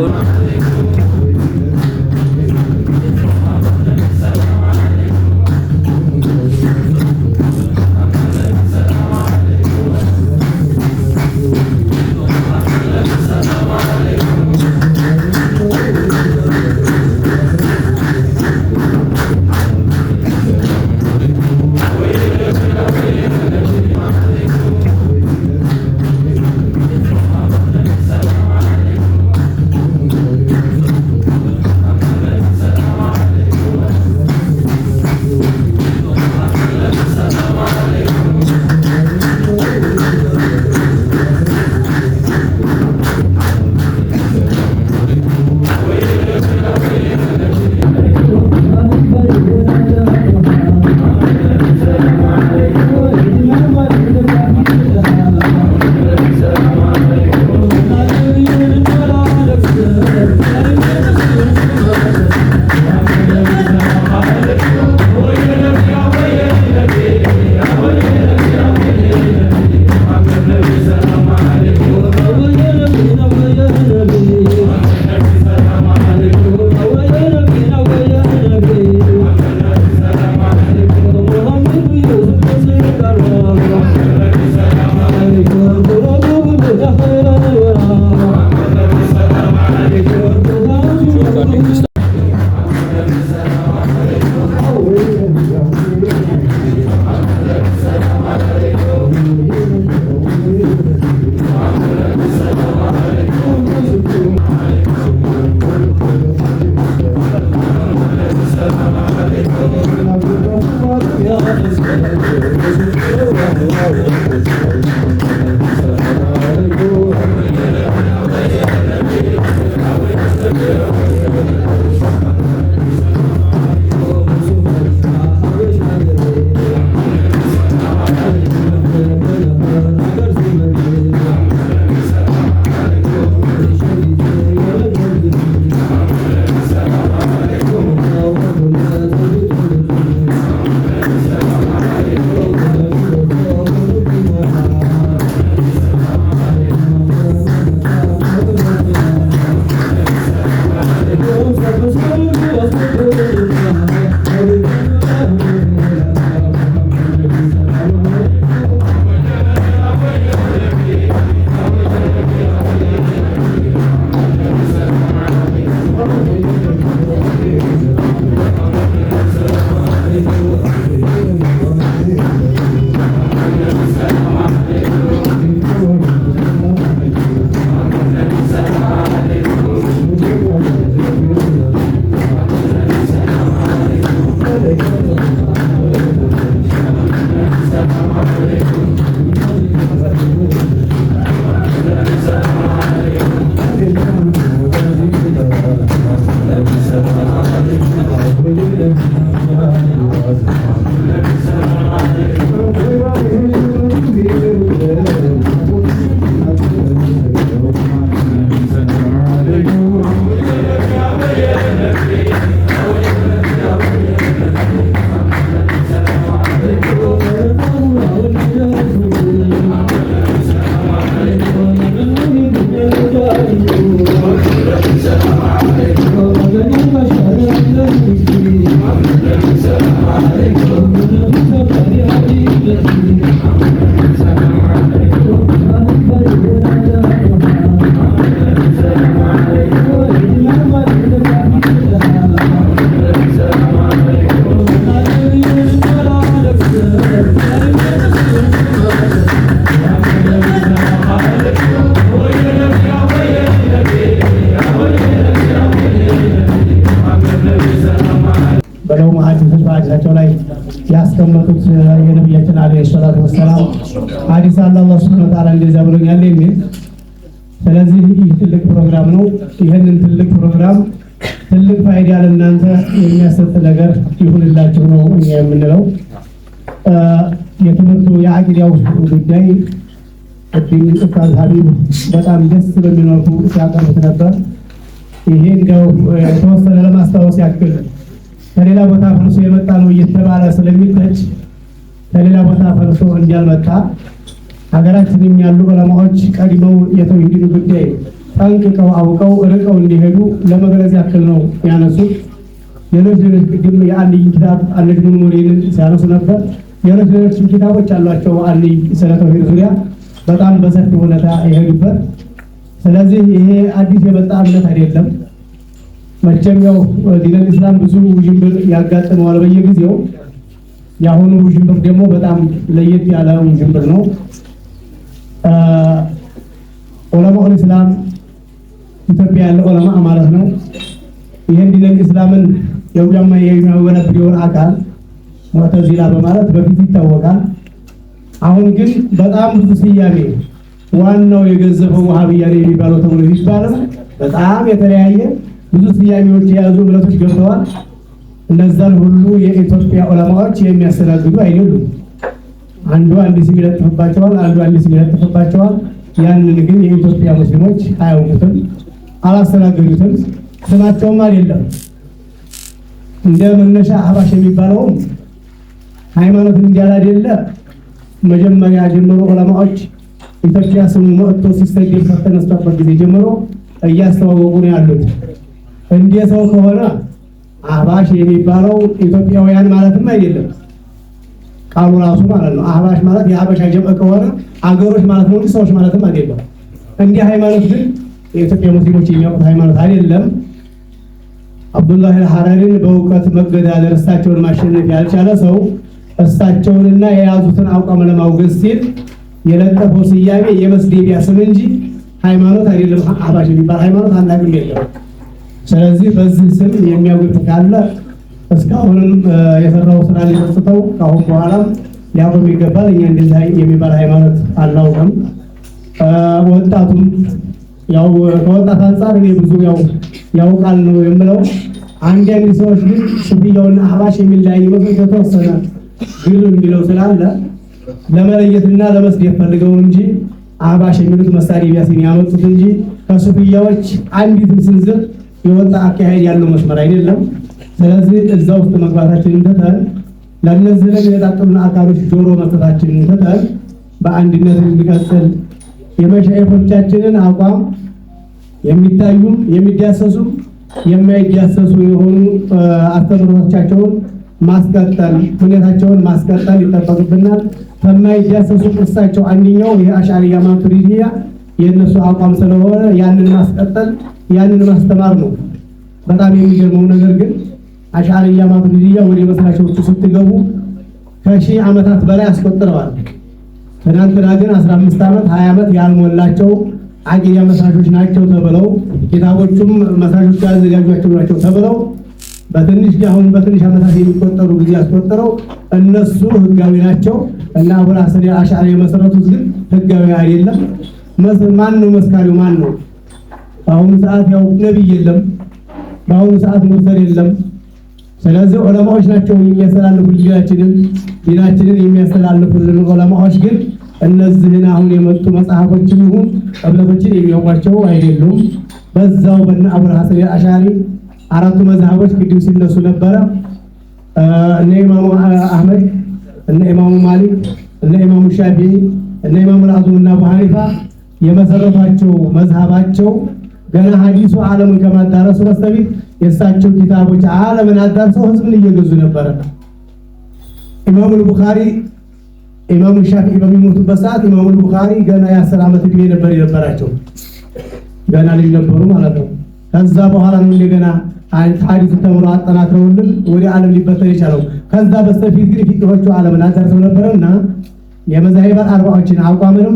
በሐዲሳቸው ላይ ያስቀመጡት የነብያችን አለይሂ ሰላቱ ወሰላም ሐዲስ አለ አላህ ሱብሓነሁ ወተዓላ እንደዛ ብሎኛል የሚል። ስለዚህ ይህ ትልቅ ፕሮግራም ነው። ይህንን ትልቅ ፕሮግራም ትልቅ ፋይዳ ለእናንተ የሚያሰጥ ነገር ይሁንላችሁ ነው እኛ የምንለው። የትምህርቱ የአቂዳው ጉዳይ ቅድም ኡስታዝ ሀቢብ በጣም ደስ በሚል መልኩ ሲያቀርቡት ነበር። ይሄ እንደው የተወሰነ ለማስታወስ ያክል ከሌላ ቦታ ፈርሶ የመጣ ነው እየተባለ ስለሚተች ከሌላ ቦታ ፈርሶ እንዲያልመጣ ሀገራችንም ያሉ ዑለማዎች ቀድመው የተውሂድን ጉዳይ ጠንቅቀው አውቀው ርቀው እንዲሄዱ ለመግለጽ ያክል ነው ያነሱት። ሌሎች ቅድም የአልይ ኪታብ አልነጅሙል ሙሪድን ሲያነሱ ነበር። ሌሎች ኪታቦች አሏቸው አልይ ስለ ተውሂድ ዙሪያ በጣም በሰፊ ሁኔታ የሄዱበት። ስለዚህ ይሄ አዲስ የመጣ እምነት አይደለም። መቼም ያው ዲነል ኢስላም ብዙ ውዥንብር ያጋጥመዋል በየጊዜው። የአሁኑ ውዥንብር ደግሞ በጣም ለየት ያለ ውዥንብር ነው። ዑለማኡል ኢስላም ኢትዮጵያ ያለ ዑለማ ማለት ነው ይሄን ዲነል ኢስላምን የሚያወነብደውን አካል ሙዕተዚላ በማለት በፊት ይታወቃል። አሁን ግን በጣም ብዙ ስያሜ ዋናው የገዘፈው ወሃቢያ የሚባለው ተብሎ ይባላል። በጣም የተለያየ ብዙ ስያሜዎች የያዙ እምነቶች ገብተዋል። እነዛን ሁሉ የኢትዮጵያ ዑለማዎች የሚያስተናግዱ አይደሉም። አንዱ አንድ ስም ይለጥፍባቸዋል፣ አንዱ አንድ ስም ይለጥፍባቸዋል። ያንን ግን የኢትዮጵያ ሙስሊሞች አያውቁትም፣ አላስተናገዱትም። ስማቸውም አይደለም እንደ መነሻ አህባሽ የሚባለውም ሃይማኖትን እንዲያል አይደለ መጀመሪያ ጀምሮ ዑለማዎች ኢትዮጵያ ስሙ መጥቶ ሲሰገድ ከተነሳበት ጊዜ ጀምሮ እያስተዋወቁ ነው ያሉት። እንደ ሰው ከሆነ አህባሽ የሚባለው ኢትዮጵያውያን ማለትም አይደለም ቃሉ ራሱ ማለት ነው። አህባሽ ማለት የሀበሻ ጀምዕ ከሆነ አገሮች ማለት ነው እንጂ ሰዎች ማለትም አይደለም። እንዲህ ሃይማኖት ግን የኢትዮጵያ ሙስሊሞች የሚያውቁት ሃይማኖት አይደለም። አብዱላህ አልሐራሪን በእውቀት መገዳደር እሳቸውን ማሸነፍ ያልቻለ ሰው እሳቸውንና የያዙትን አቋም ለማውገዝ ሲል የለጠፈው ስያሜ የመስደቢያ ስም እንጂ ሃይማኖት አይደለም። አህባሽ የሚባል ሃይማኖት አናውቅም የለም። ስለዚህ በዚህ ስም የሚያውቅ ካለ እስካሁንም የሰራው ስራ ሊወስጠው ካሁን በኋላም ሊያቆም ይገባል። እኛ እንደዚህ የሚባል ሃይማኖት አናውቅም። ወጣቱም ያው ከወጣት አንጻር እኔ ብዙ ያውቃል ነው የምለው። አንዳንድ ሰዎች ግን ሱፊያውና አህባሽ የሚለያይ መስሎ የተወሰነ ግር የሚለው ስላለ ለመለየትና ለመስደብ ፈልገው እንጂ አህባሽ የሚሉት መሳሪያ ሲን ያመጡት እንጂ ከሱፊያዎች አንዲትም ስንዝር የወጣ አካሄድ ያለው መስመር አይደለም። ስለዚህ እዛ ውስጥ መግባታችንን ትተን ለእነዚህ ነገር የጣጡና አካሎች ጆሮ መስጠታችንን ትተን በአንድነት እንዲቀጥል የመሻይኾቻችንን አቋም የሚታዩም የሚዳሰሱም የማይዳሰሱ የሆኑ አስተምሮቻቸውን ማስቀጠል ሁኔታቸውን ማስቀጠል ይጠበቅብናል። ከማይዳሰሱ ቅርሳቸው አንደኛው የአሽዓሪያ ማቱሪዲያ የእነሱ አቋም ስለሆነ ያንን ማስቀጠል ያንን ማስተማር ነው። በጣም የሚገርመው ነገር ግን አሽዓሪያ ማቱሪዲያ ወደ መስራቾቹ ስትገቡ ከሺህ ዓመታት በላይ አስቆጥረዋል። ትናንትና ግን 15 ዓመት 20 ዓመት ያልሞላቸው አቂዳ መስራቾች ናቸው ተብለው ኪታቦቹም መስራቾች ያዘጋጇቸው ናቸው ተብለው በትንሽ አሁን በትንሽ ዓመታት የሚቆጠሩ ጊዜ አስቆጥረው እነሱ ህጋዊ ናቸው እና አቡል ሐሰን አሽዓሪ የመሰረቱት ግን ህጋዊ አይደለም። ማን ነው መስካሪው? ማን ነው? በአሁኑ ሰዓት ያው ነብይ የለም፣ በአሁኑ ሰዓት ሙርሰል የለም። ስለዚህ ዑለማዎች ናቸው የሚያስተላልፉልን ዲናችንን የሚያስተላልፉልን ዑለማዎች ግን እነዚህን አሁን የመጡ መጽሐፎችን ይሁን እምነቶችን የሚያውቋቸው አይደሉም። በዛው በእነ አቡል ሐሰን አሽዓሪ አራቱ መዝሐቦች ቅድም ሲነሱ ነበረ። እነ ኢማሙ አህመድ፣ እነ ኢማሙ ማሊክ፣ እነ ኢማሙ ሻፊዒ፣ እነ ኢማሙ አልአዙም እና አቡ ሐኒፋ የመሰረቷቸው መዝሐባቸው ገና ሐዲሱ ዓለምን ከማዳረሱ በስተፊት የእሳቸው ኪታቦች ዓለምን አዳርሰው ህዝብን እየገዙ ነበረ። ኢማሙ ቡኻሪ ኢማሙ ሻፊዒ በሚሞቱበት ሰዓት ኢማሙ ቡኻሪ ገና የ10 ዓመት ዕድሜ ነበር የነበራቸው፣ ገና ልጅ ነበሩ ማለት ነው። ከዛ በኋላ ነው እንደገና ሐዲስ ተምሮ አጠናክረውልን ወደ ዓለም ሊበተን የቻለው። ከዛ በስተፊት ግን ፊቅሆቹ ዓለምን አዳርሰው ነበርና የመዛሂብ አርባዎችን አቋምንም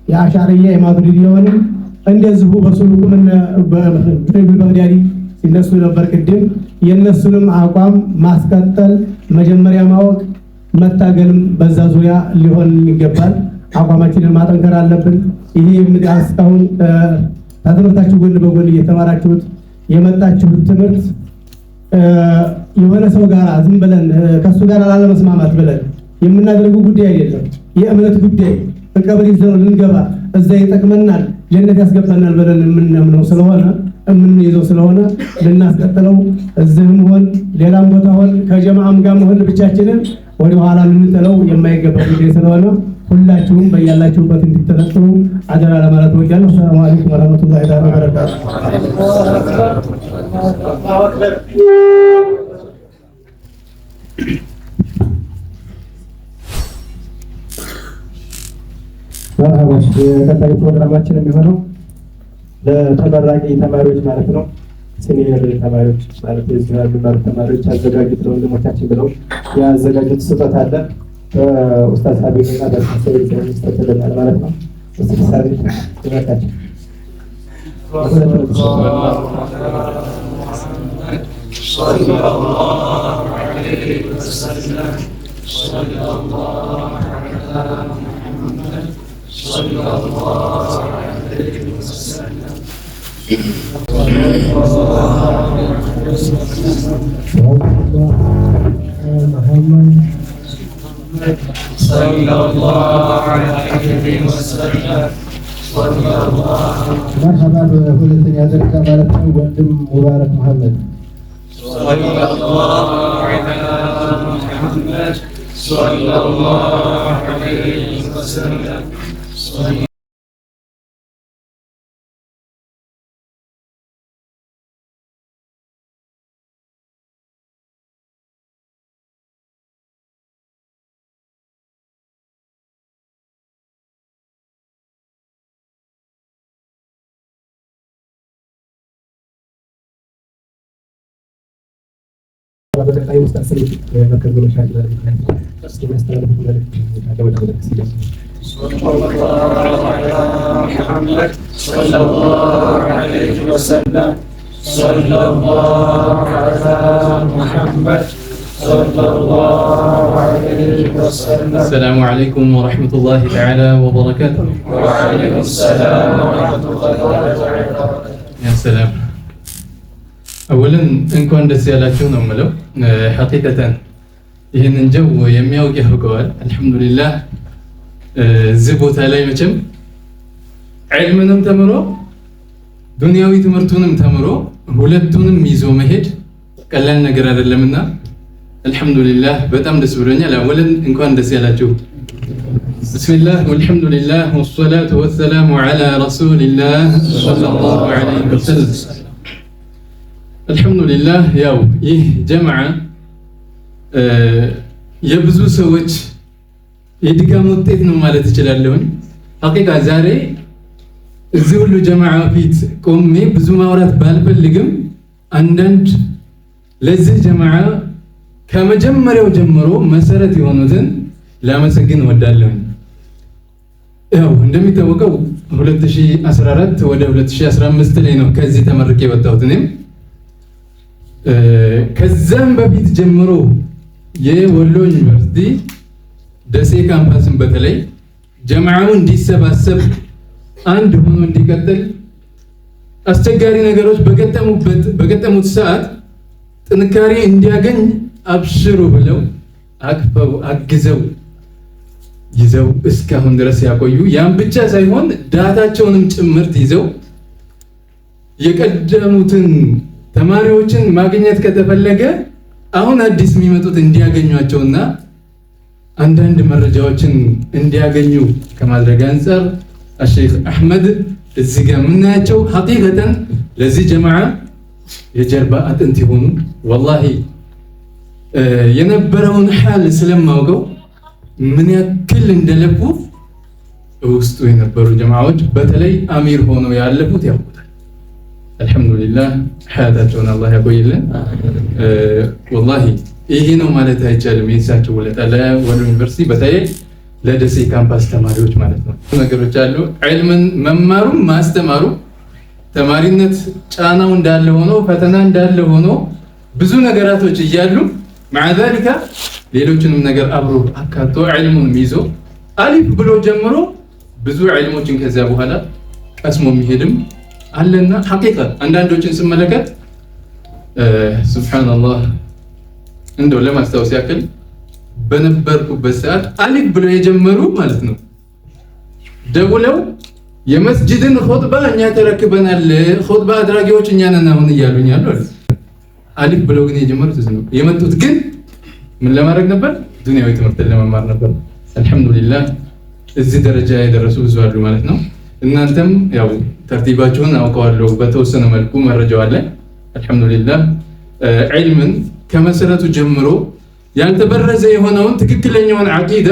የአሽዓሪያ የማቱሪዲያውንም እንደዚሁ በሱሉኩም በግዳዲ ሲነሱ ነበር። ቅድም የነሱንም አቋም ማስቀጠል መጀመሪያ ማወቅ መታገልም በዛ ዙሪያ ሊሆን ይገባል። አቋማችንን ማጠንከር አለብን። ይሄ እስካሁን ከትምህርታችሁ ጎን በጎን እየተማራችሁት የመጣችሁት ትምህርት የሆነ ሰው ጋር ዝም ብለን ከሱ ጋር ላለመስማማት ብለን የምናደርገው ጉዳይ አይደለም። የእምነት ጉዳይ በቀበሌ ይዘው ልንገባ እዛ ይጠቅመናል ጀነት ያስገባናል ብለን የምንነምነው ስለሆነ የምንይዘው ስለሆነ ልናስቀጥለው እዚህም ሆን ሌላም ቦታ ሆን ከጀማዓም ጋር ሆን ብቻችንን ወደ ኋላ ልንጥለው የማይገባ ጉዳይ ስለሆነ ሁላችሁም በያላችሁበት እንድትተነጥሩ አደራ ለማለት ወዲያለሁ። ሰላም አለይኩም ወራህመቱላሂ ወበረካቱ። መርሐባሽ የቀጣዩ ፕሮግራማችን የሚሆነው ለተመራቂ ተማሪዎች ማለት ነው። ሲኒየር ተማሪዎች ማለት የዚህ ያሉ ተማሪዎች ያዘጋጁት ለወንድሞቻችን ብለው ያዘጋጁት ስጦታ አለ። ኡስታዝ ሀቢብና በተሰሪ ተስተተለናል ማለት ነው። ኡስታዝ ሀቢብ ይመጣችሁ مرحبا بሁለተኛ ደረጃ ማለት ነው ወንድም ሙባረክ መሐመድ በቀጣይ ሙስታሰሪ መከዘሎች አለ ያስተላልፉ መልእክት አለ ወደ መድረክ السلام عليكم ورحمة الله تعالى وبركاته. وعليكم السلام ورحمة الله وبركاته. يا سلام. أولا إنكم دسيالاتكم نملو حقيقة ይህንን ጀው የሚያውቅ ያውቀዋል። አልহামዱሊላህ እዚህ ቦታ ላይ መቼም ዒልምንም ተምሮ ዱንያዊ ትምህርቱንም ተምሮ ሁለቱንም ይዞ መሄድ ቀላል ነገር አይደለምና አልহামዱሊላህ በጣም ደስ ብሎኛል። አወለን እንኳን ደስ ያላችሁ። ቢስሚላህ ወልሐምዱሊላህ ወሰላቱ ወሰላሙ ዐላ ረሱሊላህ ሰለላሁ ዐለይሂ ወሰለም። አልহামዱሊላህ ያው ይህ ጀማዓ የብዙ ሰዎች የድጋም ውጤት ነው ማለት እችላለሁኝ። ሐቂቃ ዛሬ እዚህ ሁሉ ጀማዓ ፊት ቆሜ ብዙ ማውራት ባልፈልግም አንዳንድ ለዚህ ጀማዓ ከመጀመሪያው ጀምሮ መሰረት የሆኑትን ላመሰግን እወዳለሁኝ። ያው እንደሚታወቀው 2014 ወደ 2015 ላይ ነው ከዚህ ተመርቄ የወጣሁት። እኔም ከዛም በፊት ጀምሮ የወሎ ዩኒቨርሲቲ ደሴ ካምፓስን በተለይ ጀማዓው እንዲሰባሰብ አንድ ሆኖ እንዲቀጥል አስቸጋሪ ነገሮች በገጠሙት ሰዓት ጥንካሬ እንዲያገኝ አብሽሩ ብለው አቅፈው አግዘው ይዘው እስካሁን ድረስ ያቆዩ። ያን ብቻ ሳይሆን ዳታቸውንም ጭምርት ይዘው የቀደሙትን ተማሪዎችን ማግኘት ከተፈለገ አሁን አዲስ የሚመጡት እንዲያገኟቸውና አንዳንድ መረጃዎችን እንዲያገኙ ከማድረግ አንፃር الشيخ أحمد እዚህ ጋር የምናያቸው ሐቂቀተን ለዚህ ጀማዓ የጀርባ አጥንት የሆኑ ወላሂ የነበረውን ሐል ስለማውቀው ምን ያክል እንደለፉ ውስጡ የነበሩ ጀማዓዎች በተለይ አሚር ሆነው ያለፉት ያውቁታል። አልহামዱሊላህ ሐያታቸውን አላህ ያቆይልን። ወላሂ ይሄ ነው ማለት አይቻልም። የእሳቸው ውለታ ለወሎ ዩኒቨርሲቲ በተለይ ለደሴ ካምፓስ ተማሪዎች ማለት ነው። ነገሮች አሉ። ዒልምን መማሩም ማስተማሩ ተማሪነት ጫናው እንዳለ ሆኖ ፈተና እንዳለ ሆኖ ብዙ ነገራቶች እያሉ مع ذلك ሌሎችንም ነገር አብሮ አካቶ ዒልሙን ይዞ አሊፍ ብሎ ጀምሮ ብዙ ዒልሞችን ከዚያ በኋላ ቀስሞ የሚሄድም አለና ሐቂቃ አንዳንዶችን ስመለከት ሱብሃንአላህ እንደው ለማስታወስ ያክል በነበርኩበት ሰዓት አሊፍ ብለው የጀመሩ ማለት ነው ደውለው የመስጂድን ኹጥባ እኛ ተረክበናል፣ ኹጥባ አድራጊዎች እኛ ነን አሁን እያሉኝ አሉ። አሊፍ ብለው ግን የጀመሩት ነው የመጡት ግን ምን ለማድረግ ነበር? ዱንያዊ ትምህርትን ለመማር ነበር። አልহামዱሊላህ እዚህ ደረጃ የደረሱ ብዙ አሉ ማለት ነው። እናንተም ያው ተርቲባችሁን አውቀዋለሁ በተወሰነ መልኩ መረጃው አለ። አልহামዱሊላህ ዒልምን ከመሰረቱ ጀምሮ ያልተበረዘ የሆነውን ትክክለኛውን አቂዳ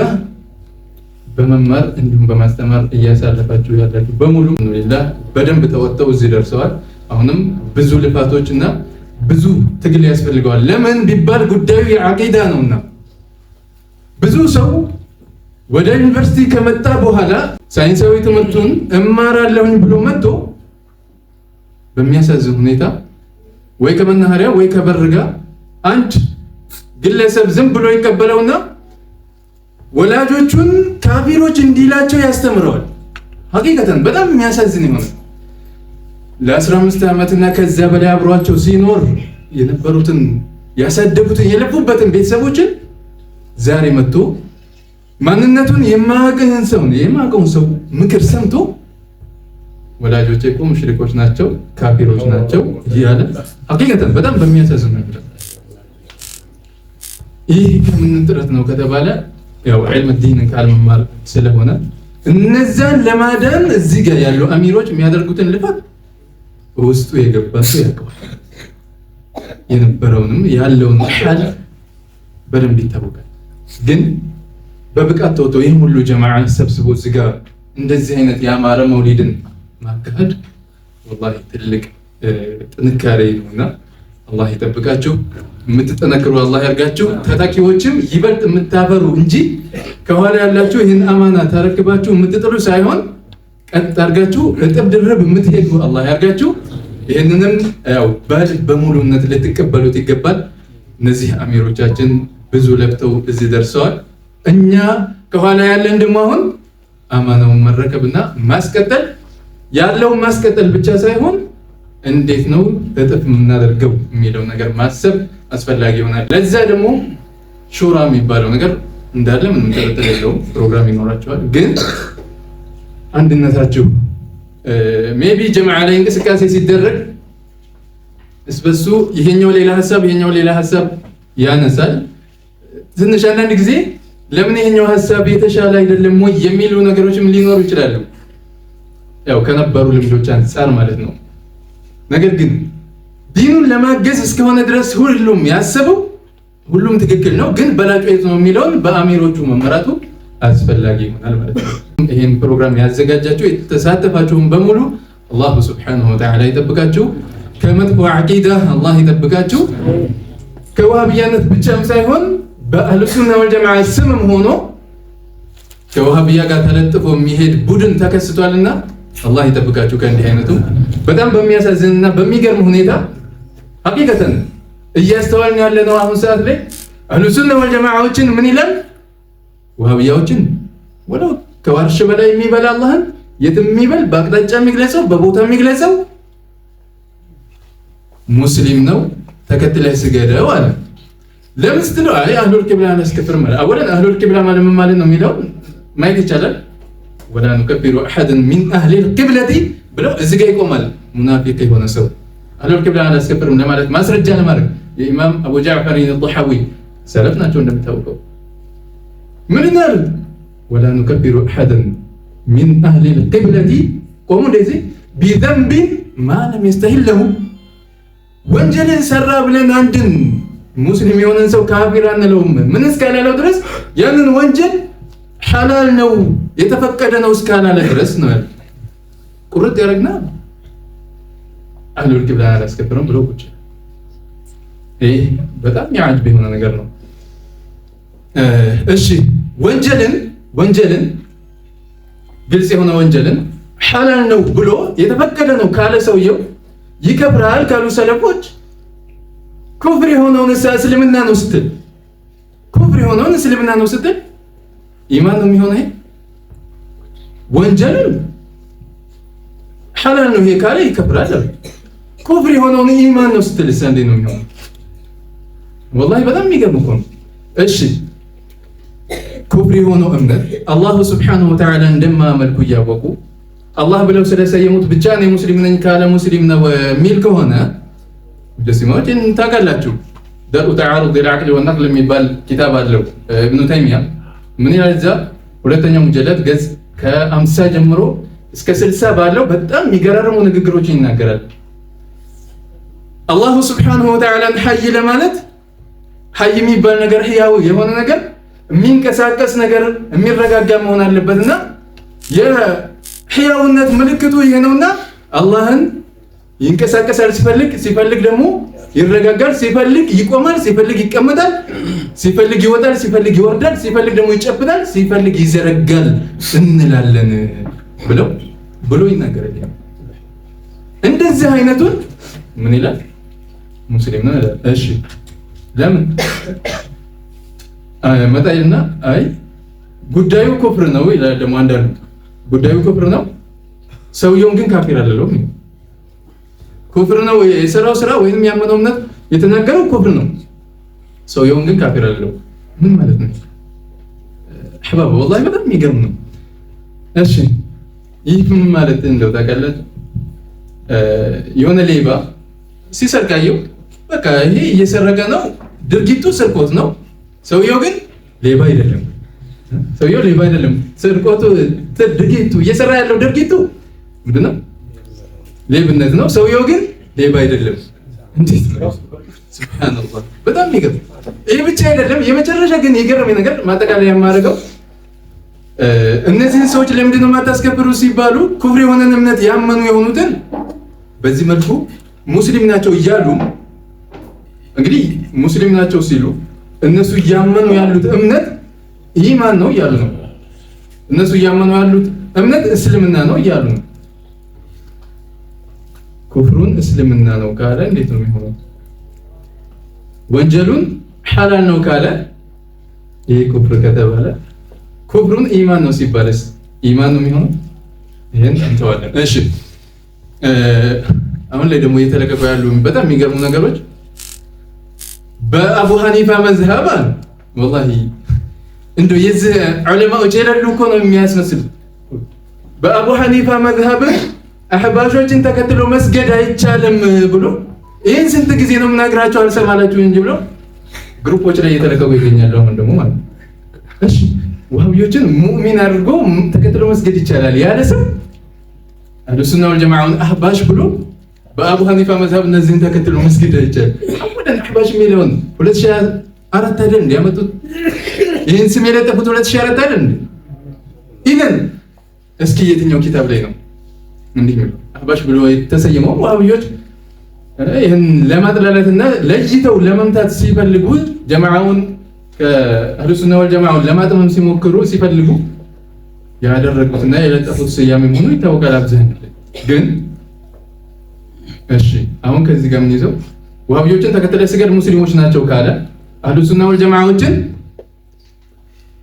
በመማር እንዲሁም በማስተማር እያሳለፋችሁ ያላችሁ በሙሉ አልহামዱሊላህ በደንብ ተወጣው እዚህ ደርሰዋል። አሁንም ብዙ ልፋቶችና ብዙ ትግል ያስፈልገዋል። ለምን ቢባል ጉዳዩ የአቂዳ ነውና ብዙ ሰው ወደ ዩኒቨርሲቲ ከመጣ በኋላ ሳይንሳዊ ትምህርቱን እማራለሁኝ ብሎ መጥቶ በሚያሳዝን ሁኔታ ወይ ከመናኸሪያ ወይ ከበርጋ አንድ ግለሰብ ዝም ብሎ ይቀበለውና ወላጆቹን ካፊሮች እንዲላቸው ያስተምረዋል። ሐቂቀተን በጣም የሚያሳዝን ይሆናል። ለ15 ዓመትና ከዛ በላይ አብሯቸው ሲኖር የነበሩትን ያሳደጉትን የለፉበትን ቤተሰቦችን ዛሬ መጥቶ ማንነቱን የማያውቀውን ሰው ምክር ሰምቶ ወላጆቼ እኮ ሙሽሪኮች ናቸው ካፊሮች ናቸው እያለ ሐቂቀተን በጣም በሚያሳዝን ነገር ይህ ከምን ጥረት ነው ከተባለ ያው ዒልም ዲንን ካልመማር ስለሆነ እነዛን ለማዳን እዚህ ጋር ያሉ አሚሮች የሚያደርጉትን ልፋት ውስጡ የገባ ሰው ያውቀዋል። የነበረውንም ያለውን ሐል በደንብ ይታወቃል። ግን በብቃት ተወጥቶ ይህን ሁሉ ጀማዓ ሰብስቦ እዚህ ጋር እንደዚህ አይነት ያማረ መውሊድን ማካሄድ ወላሂ ትልቅ ጥንካሬ ነውና አላህ ይጠብቃችሁ። የምትጠነክሩ አላህ ያርጋችሁ። ተተኪዎችም ይበልጥ የምታፈሩ እንጂ ከኋላ ያላችሁ ይህን አማና ተረክባችሁ የምትጥሉ ሳይሆን ቀጥ አርጋችሁ እጥብ ድርብ የምትሄዱ አላህ ያርጋችሁ። ይህንንም ያው በሙሉነት ልትቀበሉት ይገባል። እነዚህ አሚሮቻችን ብዙ ለፍተው እዚህ ደርሰዋል። እኛ ከኋላ ያለን ደግሞ አሁን አማናውን መረከብና ማስቀጠል ያለውን ማስቀጠል ብቻ ሳይሆን እንዴት ነው እጥፍ የምናደርገው የሚለው ነገር ማሰብ አስፈላጊ ይሆናል። ለዛ ደግሞ ሹራ የሚባለው ነገር እንዳለ ምንም ጥርጥር የለውም። ፕሮግራም ይኖራቸዋል። ግን አንድነታችሁ ሜቢ ጀማዓ ላይ እንቅስቃሴ ሲደረግ እስበሱ ይሄኛው ሌላ ሐሳብ ያነሳል። ትንሽ አንዳንድ ጊዜ ለምን ይሄኛው ሐሳብ የተሻለ አይደለም ወይ የሚሉ ነገሮችም ሊኖሩ ይችላሉ። ያው ከነበሩ ልምዶች አንፃር ማለት ነው። ነገር ግን ዲኑን ለማገዝ እስከሆነ ድረስ ሁሉም ያሰበው ሁሉም ትክክል ነው። ግን በላጩ የት ነው የሚለውን በአሚሮቹ መመራቱ አስፈላጊ ይሆናል ማለት ነው። ይሄን ፕሮግራም ያዘጋጃችሁ የተሳተፋችሁም በሙሉ አላህ ሱብሓነሁ ወተዓላ ይጠብቃችሁ። ከመጥፎ አቂዳ አላህ ይጠብቃችሁ። ከዋህብያነት ብቻም ሳይሆን በአህሉ ሱና ወልጀማዓ ስምም ሆኖ ከዋህብያ ጋር ተለጥፎ የሚሄድ ቡድን ተከስቷልና አላህ ይጠብቃችሁ ከእንዲህ አይነቱ በጣም በሚያሳዝንና በሚገርም ሁኔታ ሐቂቀተን እያስተዋልን ያለነው አሁን ሰዓት ላይ አህሉ ሱና ወልጀማዓዎችን ምን ይላል? ዋህብያዎችን ወለው ከዋርሽ በላይ የሚበላ አላህን የትም የሚበል በአቅጣጫ የሚግለጸው በቦታ የሚግለጸው ሙስሊም ነው ተከትለህ ስገደው አለ። ለምን ስትለው አይ አህሉል ቂብላ አላስከፍርም ማለት አወለን አህሉል ቂብላ ማለት ምን ማለት ነው የሚለው ማየት ይቻላል። ወላ ንከፊሩ አሐደን ሚን አህሊል ቂብለቲ ብለው እዚህ ጋር ይቆማል። ሙናፊቅ የሆነ ሰው አህሉል ቂብላ አላስከፍርም ለማለት ማስረጃ ለማድረግ የኢማም አቡ ጃዕፈር አልጣሐዊ ሰለፍ ናቸው እንደምታውቀው ምን ይላል? ወላ ንከፊሩ አሐደን ሚን አህሊል ቂብለቲ ቆሙ እንደዚህ ቢዘንብ ማ ለም የስተሂለሁ ወንጀልን ሰራ ብለን አንድን ሙስሊም የሆነን ሰው ካፊር አንለውም ምን እስካላለው ድረስ ያንን ወንጀል ሐላል ነው የተፈቀደ ነው እስካላለ ድረስ ነው ያለው። ቁርጥ ያደርግና አህሉል ቂብላ አላስከፍርም ብሎ ቁጭ። ይሄ በጣም ያጅብ የሆነ ነገር ነው። እሺ ወንጀልን ግልጽ የሆነ ወንጀልን ሐላል ነው ብሎ የተፈቀደ ነው ካለ ሰውየው ይከብራል ካሉ ሰለፎች ኩፍር የሆነውን እስልምና ነው ስትል ኢማን ነው የሚሆነው። ወንጀልን ሐላል ነው ይሄ ካለ ይከፍራል። ኩፍር የሆነውን ኢማን ነው ስትልስ እንዴት ነው የሚሆነው? ወላሂ በጣም የሚገርም እኮ ነው። እሺ ኩፍር የሆነው እምነት አላሁ ስብሓነሁ ወተዓላ እንደማመልኩ እያወቁ አላህ ብለው ስለሰየሙት ብቻ ነው ሙስሊም ነኝ ካለ ሙስሊም ነው የሚል ከሆነ ሙጀሲማዎች ታውቃላችሁ፣ ደርኡ ተዓሩድ አልዐቅል ወነቅል የሚባል ኪታብ አለው ኢብኑ ተይሚያ። ምን ይላል እዛ ሁለተኛው ሙጀለድ ገጽ ከ50 ጀምሮ እስከ 60 ባለው በጣም የሚገራርሙ ንግግሮችን ይናገራል። አላሁ ስብሓነሁ ወተዓላን ሐይ ለማለት ሐይ የሚባል ነገር ህያው የሆነ ነገር የሚንቀሳቀስ ነገር የሚረጋጋ መሆን አለበትና የህያውነት ምልክቱ ይሄ ነውና አላህን ይንቀሳቀሳል ሲፈልግ ደግሞ ይረጋጋል፣ ሲፈልግ ይቆማል፣ ሲፈልግ ይቀመጣል፣ ሲፈልግ ይወጣል፣ ሲፈልግ ይወርዳል፣ ሲፈልግ ደግሞ ይጨብጣል፣ ሲፈልግ ይዘረጋል እንላለን ብሎ ይናገራል። እንደዚህ አይነቱን ምን ይላል? ሙስሊም ነው ይላል። እሺ ለምን መጣይና አይ ጉዳዩ ኩፍር ነው ይላል። ደግሞ አንዳንዱ ጉዳዩ ኩፍር ነው፣ ሰውየውን ግን ካፊር አይደለም። ኩፍር ነው የሰራው ስራ ወይንም ያመነው እምነት የተናገረው ኩፍር ነው፣ ሰውየውን ግን ካፊር አይደለም። ምን ማለት ነው? አህባብ ወላሂ በጣም የሚገርም ነው። እሺ ይህ ምን ማለት እንደው ታውቃላችሁ? የሆነ ሌባ ሲሰርቃየው በቃ ይሄ እየሰረቀ ነው፣ ድርጊቱ ስርቆት ነው፣ ሰውየው ግን ሌባ አይደለም። ሰውየው ሌባ አይደለም፣ ስርቆቱ ድርጊቱ እየሰራ ያለው ድርጊቱ ምንድነው? ሌብነት ነው። ሰውየው ግን ሌባ አይደለም። እንዴት ነው? ሱብሃንአላህ በጣም ይገርም። ይሄ ብቻ አይደለም፣ የመጨረሻ ግን የገረመኝ ነገር ማጠቃለያ የማደርገው እነዚህን ሰዎች ለምንድን ነው የማታስከብሩ ሲባሉ ኩፍር የሆነን እምነት ያመኑ የሆኑትን በዚህ መልኩ ሙስሊም ናቸው እያሉ እንግዲህ ሙስሊም ናቸው ሲሉ እነሱ እያመኑ ያሉት እምነት ኢማን ነው እያሉ ነው። እነሱ እያመኑ ያሉት እምነት እስልምና ነው እያሉ ነው። ኩፍሩን እስልምና ነው ካለ እንዴት ነው የሚሆነው? ወንጀሉን ሐላል ነው ካለ ይሄ ኩፍር ከተባለ ኩፍሩን ኢማን ነው ሲባልስ ኢማን ነው የሚሆነው? ይሄን እንተዋለን። እሺ አሁን ላይ ደግሞ እየተለቀቁ ያሉ በጣም የሚገርሙ ነገሮች በአቡ ሐኒፋ መዝሀብ አሉ። ወላሂ እንደው የዚህ ዑለማዎች የሌሉ እኮ ነው የሚያስመስሉት። በአቡ ሐኒፋ መዝሀብ አህባሾችን ተከትሎ መስገድ አይቻልም ብሎ ይህን ስንት ጊዜ ነው የምናግራቸው አልሰማላችሁ እንጂ ብሎ ግሩፖች ላይ እየተለቀቁ ይገኛሉ። አሁን ደግሞ ማለት እሺ ወሃቢዮችን ሙእሚን አድርጎ ተከትሎ መስገድ ይቻላል ያለ ሰው አህሉ ሱና ወል ጀማዓውን አህባሽ ብሎ በአቡ ሐኒፋ መዝሀብ እነዚህን ተከትሎ መስገድ አይቻልም። አወደን አህባሽ የሚለውን 2004 አይደል እንዲያመጡት ይህን ስም የለጠፉት 2004 አይደል እንዴ? ኢዘን እስኪ የትኛው ኪታብ ላይ ነው እንዲህ የሚለው አህባሽ ብሎ የተሰየመው? ወሃቢዮች ይህን ለማጥላላትና ለይተው ለመምታት ሲፈልጉ ጀማዓውን ከአህሉ ሱና ወል ጀማዓውን ለማጥመም ሲሞክሩ ሲፈልጉ ያደረጉትና የለጠፉት ስያሜ መሆኑ ይታወቃል። አብዛኛው ግን እሺ አሁን ከዚህ ጋር ምን ይዘው ወሃቢዮችን ተከትለው ስገድ ሙስሊሞች ናቸው ካለ አህሉ ሱና ወል ጀማዓዎችን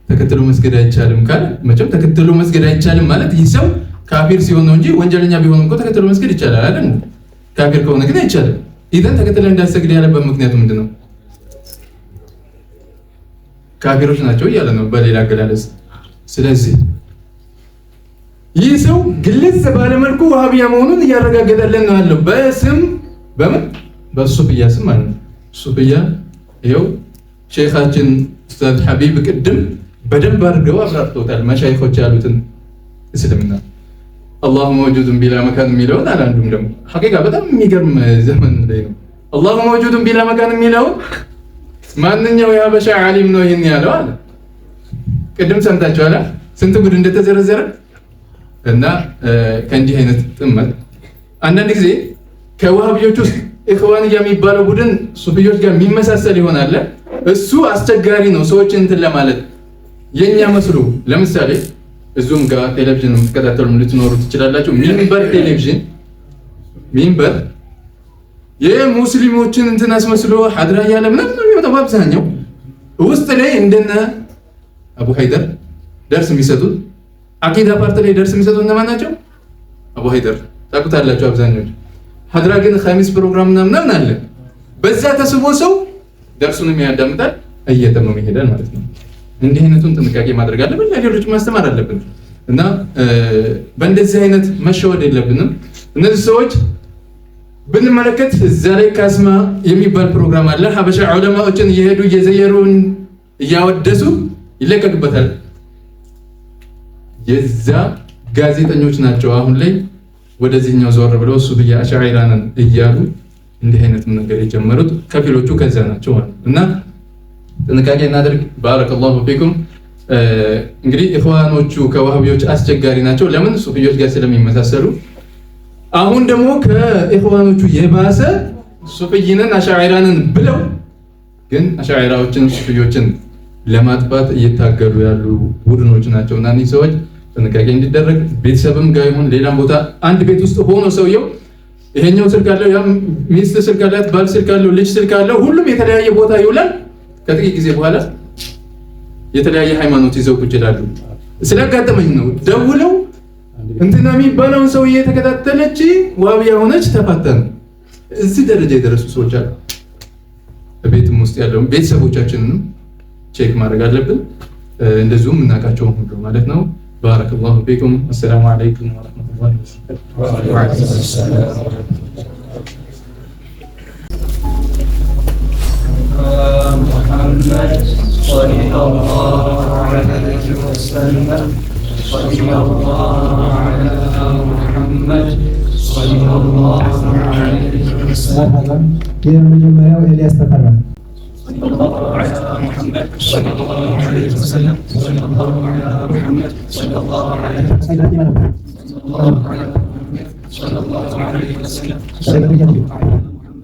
ተከትሎ መስገድ አይቻልም ካለ መቼም ተከትሎ መስገድ አይቻልም ማለት ይህ ሰው ካፊር ሲሆን ነው እንጂ ወንጀለኛ ቢሆን እንኳን ተከትሎ መስገድ ይቻላል አይደል? ካፊር ከሆነ ግን አይቻልም። ኢዘን ተከትሎ እንዳሰግድ ያለበት ምክንያቱ ምንድነው? ካፊሮች ናቸው እያለ ነው በሌላ አገላለጽ። ስለዚህ ይህ ሰው ግልጽ ባለመልኩ ወሃቢያ መሆኑን እያረጋገጠልን ነው ያለው በስም በምን በሱፍያ ስም ማለት ነው። ሱፍያ ይኸው ሼኻችን ኡስታዝ ሐቢብ ቅድም በደንብ አድርገው አብራርተውታል። መሻይኾች ያሉትን እስልምና አላሁ መውጁዱን ቢላ መካን የሚለውን አላንዱም ደግሞ ሐቂቃ በጣም የሚገርም ዘመን ላይ ነው። አላሁ መውጁዱን ቢላ መካን የሚለውን ማንኛው የሀበሻ ዓሊም ነው ይህን ያለው አለ። ቅድም ሰምታችኋል ስንት ጉድ እንደተዘረዘረ እና ከእንዲህ አይነት ጥመት አንዳንድ ጊዜ ከወሃቢዮች ውስጥ ኢኽዋንያ የሚባለው ቡድን ሱፍዮች ጋር የሚመሳሰል ይሆናል። እሱ አስቸጋሪ ነው ሰዎችን እንትን ለማለት የኛ መስሎ። ለምሳሌ እዙም ጋር ቴሌቪዥን የምትከታተሉ ልትኖሩ ትችላላችሁ። ሚንበር ቴሌቪዥን ሚንበር የሙስሊሞችን እንትን አስመስሎ ሐድራ ያለ ምናምን ነው የሚወጣው። በአብዛኛው ውስጥ ላይ እንደነ አቡ ሀይደር ደርስ የሚሰጡት አቂዳ ፓርት ላይ ደርስ የሚሰጡት እነማን ናቸው? አቡ ሀይደር ታውቁታላችሁ አብዛኞቹ። ሀድራ ግን ኸሚስ ፕሮግራም ምናምን አለ። በዛ ተስቦ ሰው ደርሱንም ያዳምጣል እየተመመ ይሄዳል ማለት ነው። እንዲህ አይነቱን ጥንቃቄ ማድረግ አለብን፣ ለሌሎች ማስተማር አለብን እና በእንደዚህ አይነት መሸወድ የለብንም። እነዚህ ሰዎች ብንመለከት እዛ ላይ ካስማ የሚባል ፕሮግራም አለ። ሀበሻ ዑለማዎችን እየሄዱ እየዘየሩን እያወደሱ ይለቀቅበታል። የዛ ጋዜጠኞች ናቸው አሁን ላይ ወደዚህኛው ዞር ብለው ሱፍያ አሻዒራንን እያሉ እንዲህ አይነት ነገር የጀመሩት ከፊሎቹ ከዛ ናቸው እና ጥንቃቄ እናድርግ። ባረከላሁ ፊኩም። እንግዲህ ኢኽዋኖቹ ከዋህቢዎች አስቸጋሪ ናቸው። ለምን? ሱፍዮች ጋር ስለሚመሳሰሉ። አሁን ደግሞ ከኢኽዋኖቹ የባሰ ሱፍይንን አሻዒራንን ብለው ግን አሻዒራዎችን ሱፍዮችን ለማጥፋት እየታገሉ ያሉ ቡድኖች ናቸው እና እነዚህ ሰዎች ጥንቃቄ እንዲደረግ ቤተሰብም ጋር ይሁን ሌላም ቦታ አንድ ቤት ውስጥ ሆኖ ሰውየው ይሄኛው ስልክ አለው፣ ያም ሚስት ስልክ አላት፣ ባል ስልክ አለው፣ ልጅ ስልክ አለው፣ ሁሉም የተለያየ ቦታ ይውላል። ከጥቂት ጊዜ በኋላ የተለያየ ሃይማኖት ይዘው ቁጭ ይላሉ። ስለጋጠመኝ ነው ደውለው እንትና የሚባለውን ሰውዬ የተከታተለች ዋህቢያ ሆነች ተፋተኑ። እዚህ ደረጃ የደረሱ ሰዎች አሉ። ቤትም ውስጥ ያለው ቤተሰቦቻችንን ቼክ ማድረግ አለብን። እንደዚሁም እናውቃቸውን ሁሉ ማለት ነው። ባረከላሁ ፊኩም። አሰላሙ አለይኩም ወራህመቱላሂ ወበረካቱሁ። محمد صلى الله عليه وسلم صلى الله على محمد صلى الله عليه وسلم የመጀመሪያው ኤልያስ ተፈራ صلى الله على محمد صلى الله عليه وسلم صلى الله على محمد صلى الله عليه وسلم صلى الله عليه وسلم صلى الله عليه وسلم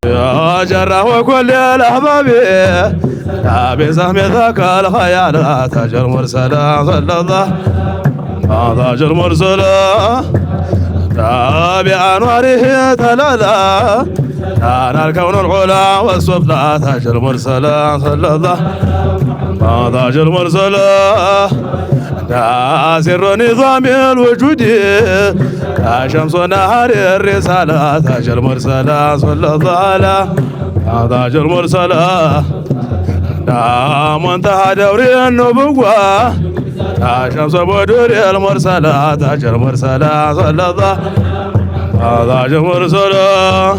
يا جرح وكل الأحباب يا بزحمتك الخيال تاجر مرسلا صلى الله تاجر مرسلا بأنواره تلالا كان الكون العلا والسفلى تاجر مرسلا صلى الله تاجر مرسلا سر نظام الوجود كشمس نهار الرسالة تاج المرسلة صلى الله على تاج المرسلة منتهى دوري النبوة شمس بدر المرسلة تاج المرسلة صلى الله تاج المرسلة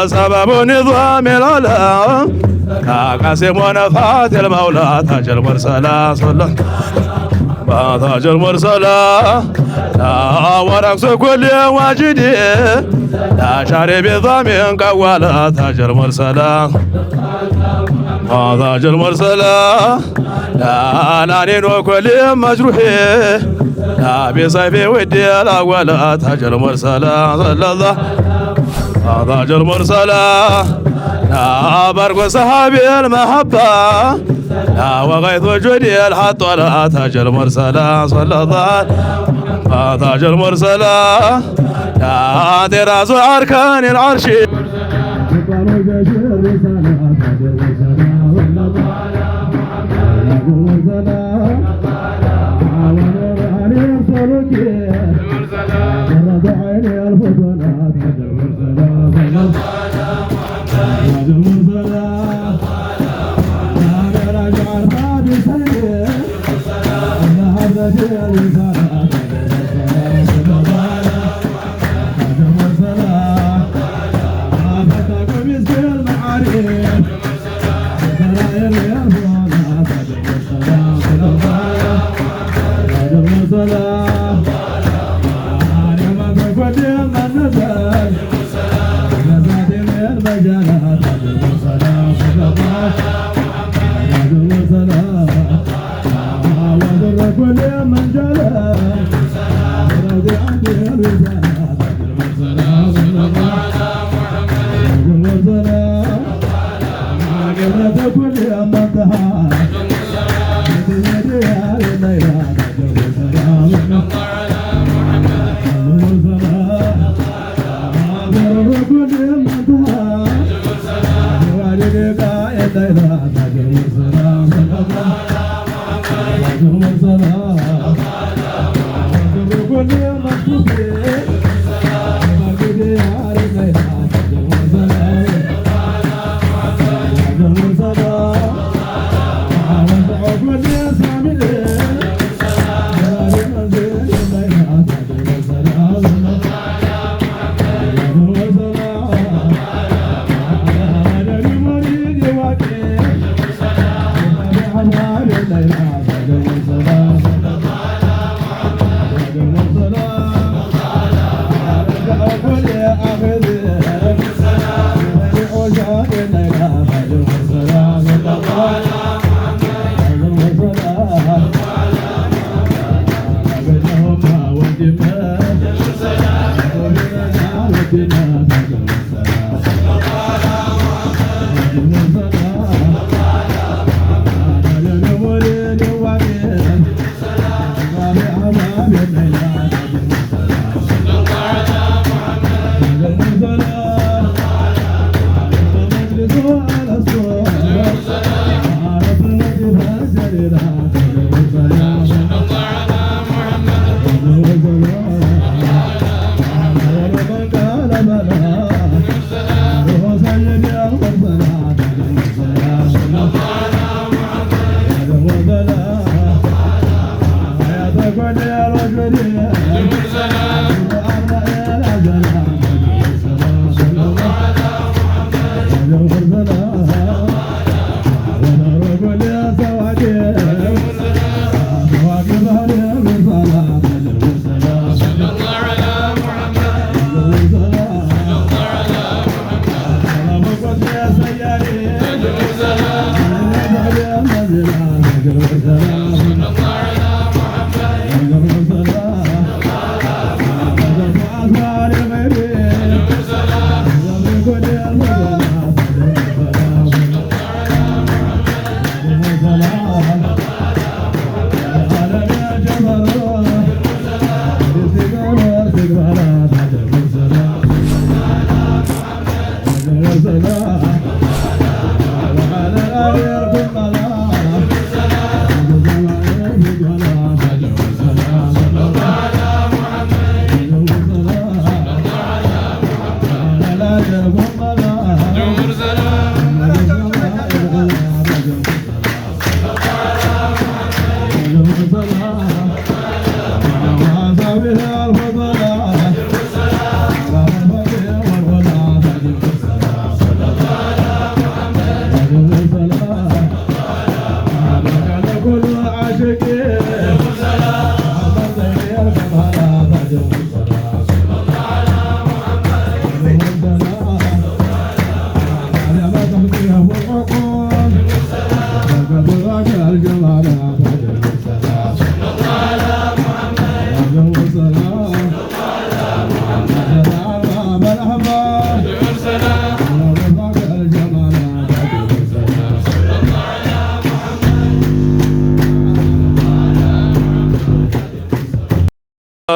سبب نظام العالم قاسم ونفات المولى تاج المرسلة صلى تاج المرسلة ورقص كل واجد شارب ضامن قوالة تاج المرسلة تاج المرسلة نانين وكل مجروح بصيف ودي الأولى تاج المرسلة صلى الله تاج المرسلة برق صحابي المحبة وغيث وجودي الحط ولا تاج المرسلة صلى الله تاج المرسلة دراز أركان العرش وعلى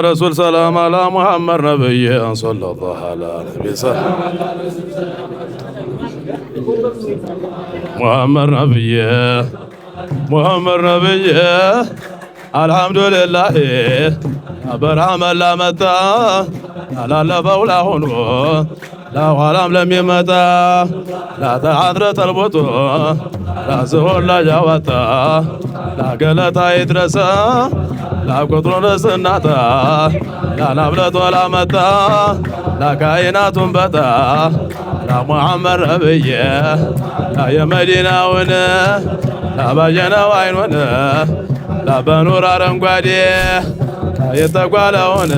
رسول سلام على محمد نبي صلى الله على نبي سلام محمد نبي محمد نبي الحمد لله برحم الله متى على لفولا هنو لا غلام لم يمتى لا تعذرت البطو لا زهور لا جاوتا لا قلتا يدرسا لا قطرون سناتا لا نبلت ولا متا لا كائنات بتا لا محمد ربيه لا يا مدينة ونا لا باجنا وعين ونا لا بنور አረንጓዴ የተጓለውን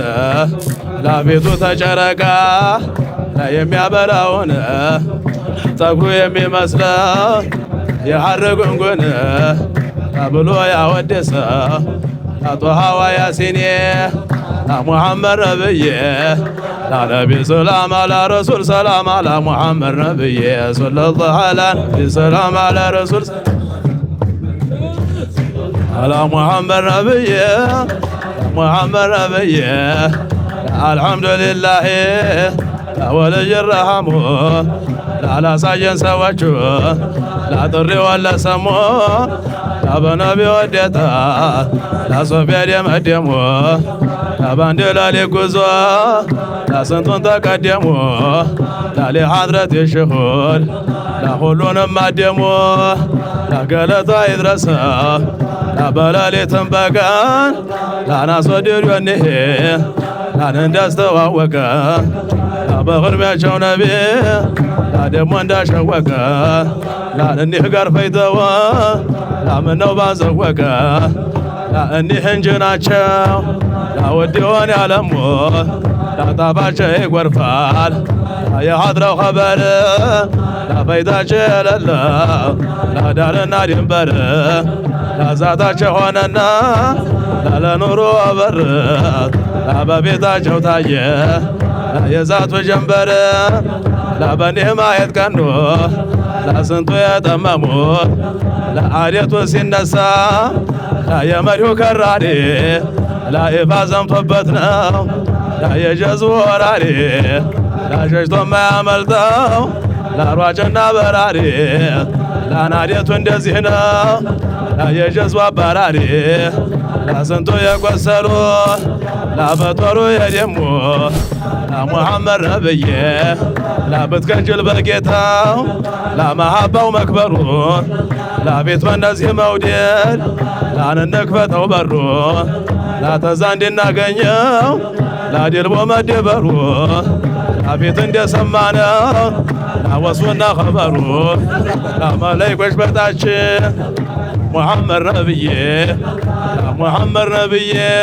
ላቤቱ ተጨረቃ የሚያበራውን ፀጉሩ የሚመስለው የሐር ጉንጉን ብሎ ያወደሰ ጦሃዋ ያሲኔ ሙሐመድ ነብዬ ለነቢ ሰላም አላ ረሱል ሰላም አላ ሙሐመድ ነብዬ ሰለላሁ ዐለይሂ ወሰለም አላ ረሱል على محمد نبي محمد نبي الحمد لله ولي الرحم لا ساجن سواجو لا ضري ولا سمو لا بنبي وديتا لا صوفيا ديم اديمو لا باندلا ليكوزو لا سنتون تقدمو لا لحضرة الشهود لا كلهم اديمو لا قالتا يدرسا لا بلاليتن بقان لا ناس ودير يونيه لا نندستواوكا لا بغرمياچو نبي لا دمو انداشوكا لا ننيه قرفيتوا لا منو بازوكا لا انيه انجناچو لا وديون يعلمو لا طاباچو يقورفال لا يحضرو خبر لا فايداچو يللا لا دارنا دنبر ዛታቸው ሆነና ለኑሮ አበረት በቤታቸው ታየ የዛቱ ጀንበር ለበኒህ ማየት ቀኖ ለስንቱ የጠመሙ ለአዴቱ ሲነሳ የመሪው ከራሪ ለኢፋ ዘምቶበት ነው የጀዝቡ ወራሪ ለሸሽቶ ማያመልጠው ለሯጭና በራሪ ለናዴቱ እንደዚህ ነው የጀዝቡ አባራሪ ለስንቱ የቆሰሉ ለበጦሩ የደሙ ለሙሐመድ ነብዬ ለብትከጅል በጌታው ለመሃባው መክበሩ ለቤት በእነዚህ መውደድ ላንንክፈተው በሩ ላተዛ እንድናገኘው ላድልቦ መደበሩ አቤት እንደሰማነው ላወሱና ኸበሩ ለመላይኮች በታች محمد نبيه محمد نبيه